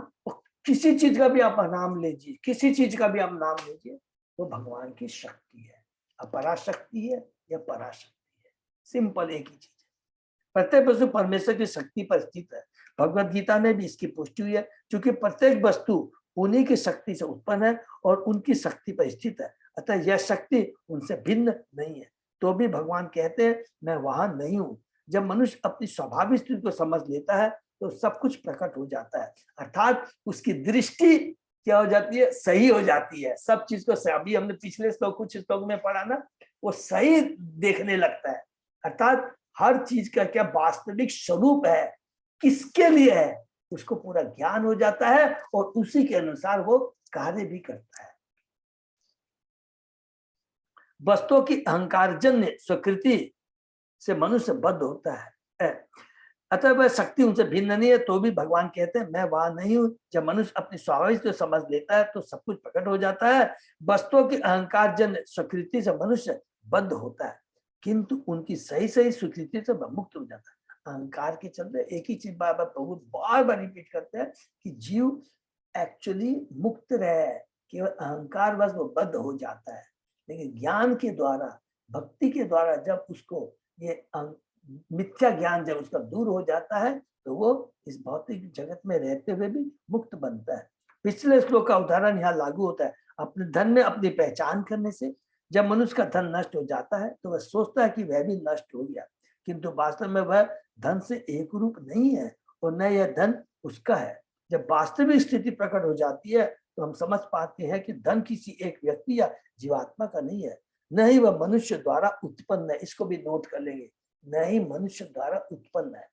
किसी चीज का भी आप नाम लीजिए, किसी चीज का भी आप नाम लीजिए, वो भगवान की शक्ति है। अपराशक्ति है या पराशक्ति है, सिंपल एक ही चीज है। प्रत्येक वस्तु परमेश्वर की शक्ति पर स्थित है। भगवत गीता में भी इसकी पुष्टि हुई है, क्योंकि प्रत्येक वस्तु उन्हीं की शक्ति से उत्पन्न है और उनकी शक्ति पर स्थित है। अतः यह शक्ति उनसे भिन्न नहीं है। तो भी भगवान कहते हैं मैं वहां नहीं हूं। जब मनुष्य अपनी स्वाभाविक स्थिति को समझ लेता है तो सब कुछ प्रकट हो जाता है, अर्थात उसकी दृष्टि क्या हो जाती है, सही हो जाती है। सब चीज को अभी हमने पिछले श्लोक कुछ श्लोक में पढ़ा ना, वो सही देखने लगता है, अर्थात हर चीज का क्या वास्तविक स्वरूप है, किसके लिए है, उसको पूरा ज्ञान हो जाता है और उसी के अनुसार वो कार्य भी करता है। वस्तुओं की अहंकारजन्य स्वीकृति से मनुष्य बद्ध होता है, अतः वह शक्ति उनसे भिन्न नहीं है, तो भी भगवान कहते हैं मैं वहां नहीं हूं। जब मनुष्य अपनी स्वाभाविक को समझ लेता है तो सब कुछ प्रकट हो जाता है। वस्तुओं की अहंकारजन्य स्वीकृति से मनुष्य बद्ध होता है, किंतु उनकी सही सही स्वीकृति से वह मुक्त हो जाता है। अहंकार के चलते एक ही चीज बार बार प्रभु बार बार रिपीट करते हैं कि जीव एक्चुअली मुक्त रहे, केवल अहंकार बस वो बद्ध हो जाता है। लेकिन ज्ञान के द्वारा, भक्ति के द्वारा जब उसको ये मिथ्या ज्ञान जब उसका दूर हो जाता है तो वो इस भौतिक जगत में रहते हुए भी मुक्त बनता है। पिछले श्लोक का उदाहरण यहाँ लागू होता है। अपने धन में अपनी पहचान करने से जब मनुष्य का धन नष्ट हो जाता है तो वह सोचता है कि वह भी नष्ट हो गया, किंतु वास्तव में वह धन से एक रूप नहीं है और न यह धन उसका है। जब वास्तविक स्थिति प्रकट हो जाती है तो हम समझ पाते हैं कि धन किसी एक व्यक्ति या जीवात्मा का नहीं है, न ही वह मनुष्य द्वारा उत्पन्न है। इसको भी नोट कर लेंगे, न ही मनुष्य द्वारा उत्पन्न है।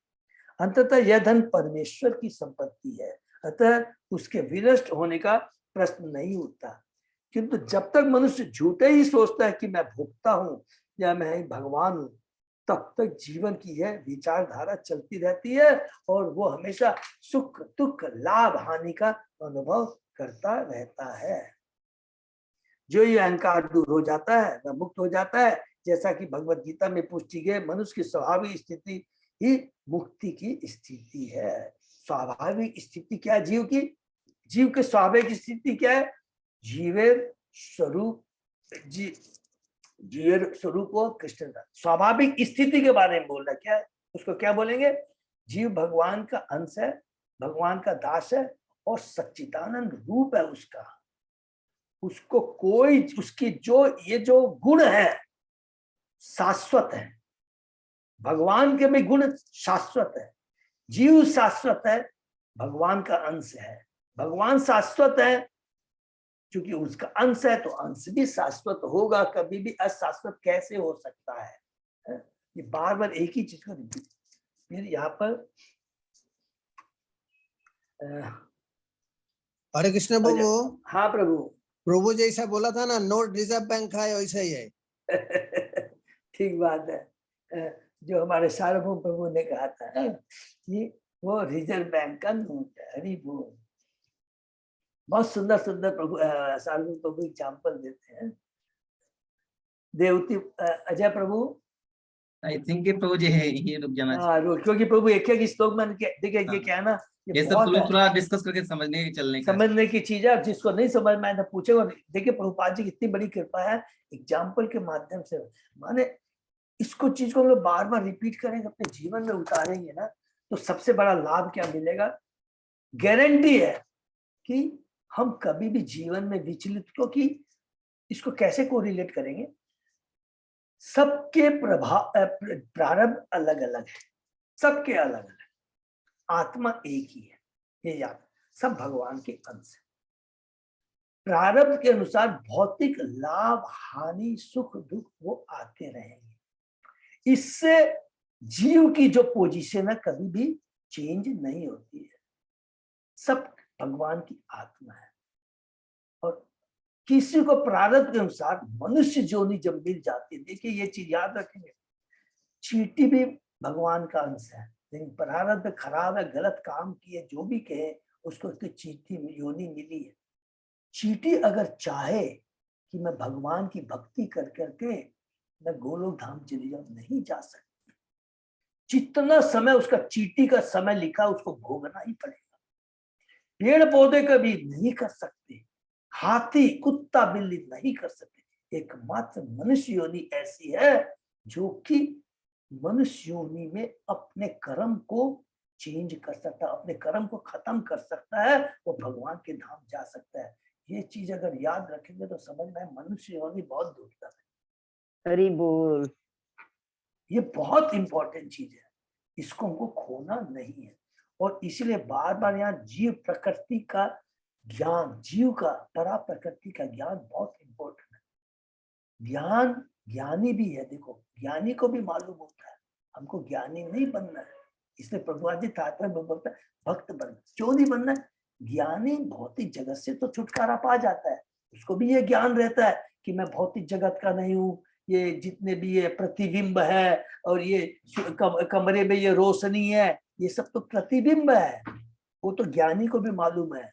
अंततः यह धन परमेश्वर की संपत्ति है, अतः उसके विनष्ट होने का प्रश्न नहीं उठता। किंतु जब तक मनुष्य झूठे ही सोचता है कि मैं भोक्ता हूँ या मैं ही भगवान हूँ, तब तक जीवन की यह विचारधारा चलती रहती है और वो हमेशा सुख दुख लाभ हानि का अनुभव करता रहता है। जो ये अहंकार दूर हो जाता है वह मुक्त हो जाता है। जैसा कि भगवत गीता में पुष्टि है, मनुष्य की स्वाभाविक स्थिति ही मुक्ति की स्थिति है। स्वाभाविक स्थिति क्या है जीव की? जीव की स्वाभाविक स्थिति क्या है? जीवेर स्वरूप, जीवेर स्वरूप और कृष्ण का स्वाभाविक स्थिति के बारे में बोल रहा है। क्या है उसको क्या बोलेंगे? जीव भगवान का अंश है, भगवान का दास है और सच्चिदानंद रूप है उसका। उसको कोई, उसकी जो ये जो गुण है शाश्वत है। भगवान के भी गुण शाश्वत है। जीव शाश्वत है, भगवान का अंश है। भगवान शाश्वत है क्योंकि उसका अंश है, तो अंश भी शाश्वत होगा, कभी भी अशाश्वत कैसे हो सकता है? ये बार बार एक ही चीज को रिपीट। फिर यहाँ पर हरे कृष्ण प्रभु। हाँ प्रभु। प्रभु जैसा बोला था ना, नोट रिजर्व बैंक का है, वैसा ही है। ठीक बात है। जो हमारे सार्वभौम प्रभु ने कहा था कि वो रिजर्व बैंक का नोट है। हरि बोल। बहुत सुंदर सुंदर प्रभु सार्वभौम प्रभु एग्जाम्पल देते हैं। देवती अजय प्रभु, आई थिंक प्रभु जी ये रुक जाना चाहिए। क्योंकि प्रभु एक एक श्लोक में देखिए ये क्या है ना, ये सब थोड़ा डिस्कस करके समझने की चीज है। जिसको नहीं समझ में आए पूछेगा। देखिए प्रभुपाद जी की इतनी बड़ी कृपा है, एग्जाम्पल के माध्यम से माने इसको चीज को हम लोग बार बार रिपीट करेंगे, अपने जीवन में उतारेंगे ना, तो सबसे बड़ा लाभ क्या मिलेगा? गारंटी है कि हम कभी भी जीवन में विचलित, क्योंकि इसको कैसे कोरिलेट करेंगे? सबके प्रारंभ अलग अलग है, सबके अलग अलग, आत्मा एक ही है, ये याद। सब भगवान के अंश है। प्रारब्ध के अनुसार भौतिक लाभ हानि सुख दुख वो आते रहेंगे। इससे जीव की जो पोजीशन है कभी भी चेंज नहीं होती है। सब भगवान की आत्मा है। और किसी को प्रारब्ध के अनुसार मनुष्य जोनि जब मिल जाती है, देखिए ये चीज याद रखेंगे, चींटी भी भगवान का अंश है, लेकिन प्रारब्ध खराब है, गलत काम किए, जो भी कहे उसको उसकी चींटी योनि मिली है। चींटी अगर चाहे कि मैं भगवान की भक्ति कर करके मैं गोलोक धाम चली जाऊं, नहीं जा सकती। जितना समय उसका चींटी का समय लिखा उसको भोगना ही पड़ेगा। पेड़ पौधे कभी नहीं कर सकते, हाथी कुत्ता बिल्ली नहीं कर सकते। एकमात्र मनुष्य योनि ऐसी है जो कि मनुष्य योनि में अपने कर्म को चेंज कर सकता है, अपने कर्म को खत्म कर सकता है, वो भगवान के धाम जा सकता है। ये चीज अगर याद रखेंगे तो समझ में मनुष्य योनि बहुत दूर तक है। हरि बोल। ये बहुत इंपॉर्टेंट चीज है, इसको हमको खोना नहीं है। और इसीलिए बार बार यहाँ जीव प्रकृति का ज्ञान, जीव का परा प्रकृति का ज्ञान बहुत इंपॉर्टेंट है। ज्ञान ज्ञानी भी है, देखो ज्ञानी को भी मालूम होता है हमको ज्ञानी नहीं बनना है, इसलिए प्रभुपाद जी तात्पर्य में बोलता है भक्त बनना। क्यों नहीं बनना है? ज्ञानी भौतिक जगत से तो छुटकारा पा जाता है, उसको भी ये ज्ञान रहता है कि मैं भौतिक जगत का नहीं हूँ, ये जितने भी ये प्रतिबिंब है और ये कमरे में ये रोशनी है, ये सब तो प्रतिबिंब है। वो तो ज्ञानी को भी मालूम है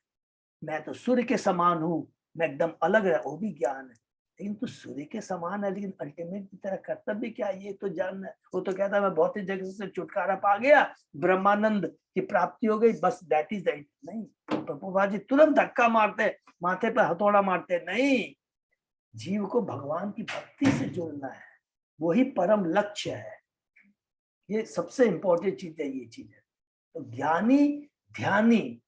मैं तो सूर्य के समान हूँ, मैं एकदम अलग है, वो भी ज्ञान है। लेकिन तो सूर्य के समान है, लेकिन अल्टीमेट की तरह कर्तव्य क्या है ये तो जानना है। वो तो कहता है मैं भौतिक जगत से छुटकारा पा गया, ब्रह्मानंद की प्राप्ति हो गई, बस दैट इज दैट। नहीं, प्रभुपाद जी तुरंत धक्का मारते, माथे पे हथौड़ा मारते, नहीं, जीव को भगवान की भक्ति से जोड़ना है, वही परम लक्ष्य है। ये सबसे इंपॉर्टेंट चीज है, ये चीज है। तो ज्ञानी ध्यानी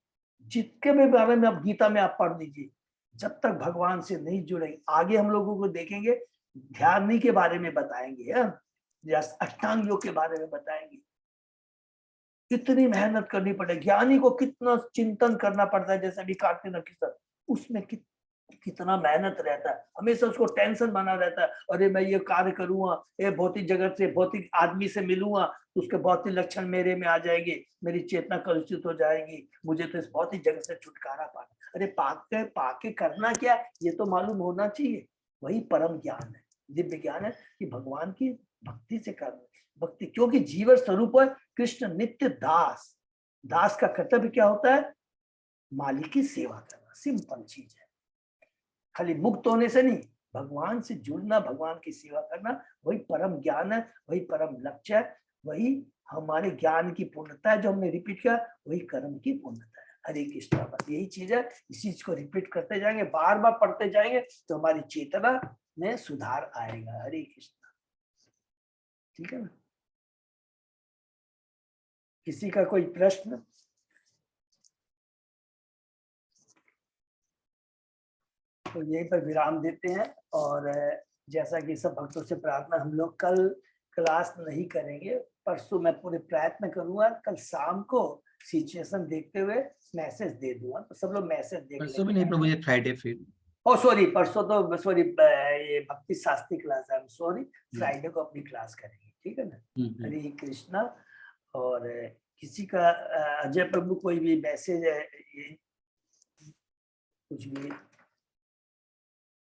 जितके भी बारे में आप गीता में आप पढ़ लीजिए, जब तक भगवान से नहीं जुड़ेंगे, आगे हम लोगों को देखेंगे ध्यानी के बारे में बताएंगे, या अष्टांग योग के बारे में बताएंगे। इतनी मेहनत करनी पड़ेगी, ज्ञानी को कितना चिंतन करना पड़ता है, जैसे अभी कार्तिक नक्षत्र उसमें कितना मेहनत रहता है, हमेशा उसको टेंशन बना रहता है, अरे मैं ये कार्य करूंगा, ये भौतिक जगत से भौतिक आदमी से मिलूंगा तो उसके भौतिक लक्षण मेरे में आ जाएंगे, मेरी चेतना कलुषित हो जाएगी, मुझे तो इस भौतिक जगत से छुटकारा पाना। अरे पाके करना क्या, ये तो मालूम होना चाहिए। वही परम ज्ञान है, दिव्य ज्ञान है कि भगवान की भक्ति से करना। भक्ति क्योंकि जीवन स्वरूप है कृष्ण नित्य दास। दास का कर्तव्य क्या होता है? मालिक की सेवा करना, सिंपल चीज है। खाली मुक्त होने से नहीं, भगवान से जुड़ना, भगवान की सेवा करना, वही परम ज्ञान है, वही परम लक्ष्य है, वही हमारे ज्ञान की पूर्णता है। जो हमने रिपीट किया वही कर्म की पूर्णता है। हरे कृष्ण, बस यही चीज है। इस चीज को रिपीट करते जाएंगे, बार बार पढ़ते जाएंगे तो हमारी चेतना में सुधार आएगा। हरे कृष्ण, ठीक है ना? किसी का कोई प्रश्न? तो यहीं पर विराम देते हैं। और जैसा कि सब भक्तों से प्रार्थना, हम लोग कल क्लास नहीं करेंगे, परसों मैं पूरे प्रयत्न करूंगा कल शाम को सिचुएशन देखते हुए मैसेज दे दूंगा, तो सब लोग मैसेज देख परसों भी नहीं प्रभु जी, फ्राइडे फिर। ओ सॉरी, परसों तो सॉरी, ये भक्ति शास्त्री क्लास है, सॉरी, फ्राइडे को अपनी क्लास करेंगे, ठीक है ना? हरे कृष्णा। और किसी का अजय प्रभु कोई भी मैसेज है, कुछ भी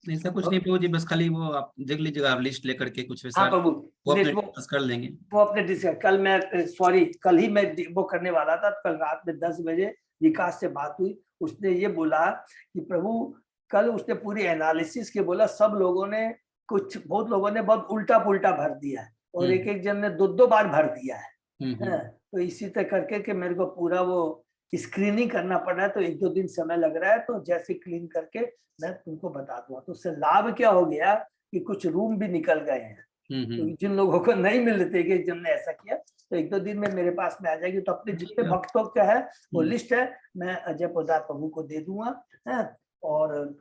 ऐसा कुछ नहीं प्रभु जी, बस खाली वो आप देख लीजिएगा, आप लिस्ट लेकर के कुछ वैसा हाँ प्रभु, वो अपने डिस्कस कर लेंगे। वो अपने डिस्कस। कल मैं सॉरी, कल ही मैं वो करने वाला था, कल रात में 10 बजे विकास से बात हुई, उसने ये बोला कि प्रभु कल उसने पूरी एनालिसिस के बोला सब लोगों ने बहुत लोगों ने बहुत उल्टा पुल्टा भर दिया है, और एक एक जन ने 2-2 बार भर दिया है। तो इसी तरह करके कि मेरे को पूरा वो स्क्रीनिंग करना पड़ रहा है, तो 1-2 दिन समय लग रहा है, तो जैसे क्लीन करके मैं तुमको बता दूंगा। तो उससे लाभ क्या हो गया कि कुछ रूम भी निकल गए हैं, तो जिन लोगों को नहीं मिल रहे थे कि जिनने ऐसा किया, तो 1-2 दिन में मेरे पास में आ जाएगी। तो अपने जितने भक्तों का है वो लिस्ट है, मैं अजय पोदार प्रभु को दे दूंगा है, और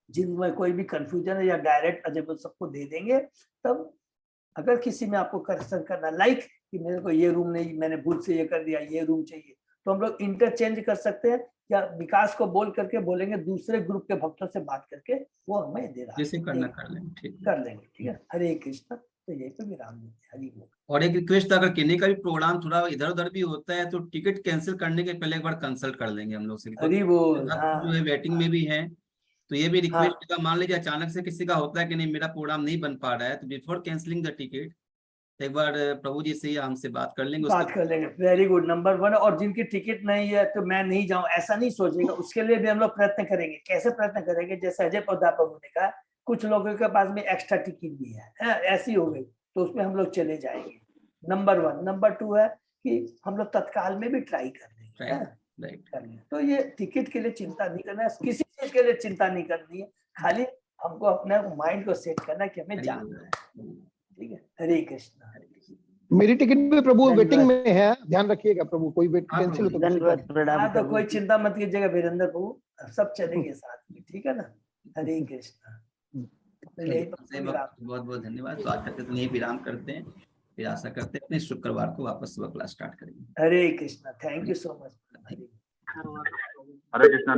जिनमें कोई भी कंफ्यूजन है या डायरेक्ट अजय को सबको दे देंगे। तब अगर किसी में आपको करेक्शन करना, लाइक कि मेरे को ये रूम नहीं, मैंने भूल से ये कर दिया, ये रूम चाहिए, तो हम लोग इंटरचेंज कर सकते हैं, या विकास को बोल करके बोलेंगे दूसरे ग्रुप के भक्तों से बात करके वो हमें दे रहा जैसे करना कर लेंगे, ठीक कर लेंगे, ठीक है। हरे कृष्ण। तो यही पे विराम देते हैं। हरि बोल। और एक रिक्वेस्ट, अगर किन्हीं का भी प्रोग्राम थोड़ा इधर उधर भी होता है तो टिकट कैंसिल करने के पहले एक बार कंसल्ट कर लेंगे हम लोग से, हरि बोल। जो है वेटिंग में भी है, तो ये भी रिक्वेस्ट का, मान लीजिए अचानक से किसी का होता है कि नहीं मेरा प्रोग्राम नहीं बन पा रहा है, तो बिफोर कैंसिलिंग द टिकट एक बार प्रभु जी से हमसे बात कर लेंगे। Very good, number 1। और जिनकी टिकट नहीं है तो मैं नहीं जाऊं ऐसा नहीं सोचेगा, उसके लिए भी हम लोग प्रयत्न करेंगे। कैसे प्रयत्न करेंगे? जैसे अजय पोदार प्रभु ने कहा, कुछ लोगों के पास में एक्स्ट्रा टिकट भी है, ऐसी हो गई तो उसमें हम लोग चले जाएंगे, नंबर 1। नंबर 2 है कि हम लोग तत्काल में भी ट्राई कर लेंगे। तो ये टिकट के लिए चिंता नहीं करना है, किसी चीज के लिए चिंता नहीं करनी है, खाली हमको अपने माइंड को सेट करना है कि हमें जाना है, ठीक है। हरे कृष्ण। मेरी टिकट भी प्रभु वेटिंग में है, ध्यान रखिएगा प्रभु, कोई वेट कैंसिल हो तो कोई चिंता मत कीजिएगा वीरेंद्र प्रभु, सब चलेंगे साथ में, ठीक है ना। हरे कृष्ण। बहुत बहुत धन्यवाद। तो आज तक यही विराम करते हैं, फिर आशा करते हैं अपने शुक्रवार को वापस सुबह क्लास स्टार्ट करेंगे। Hare Krishna, thank you so much. Hare Krishna.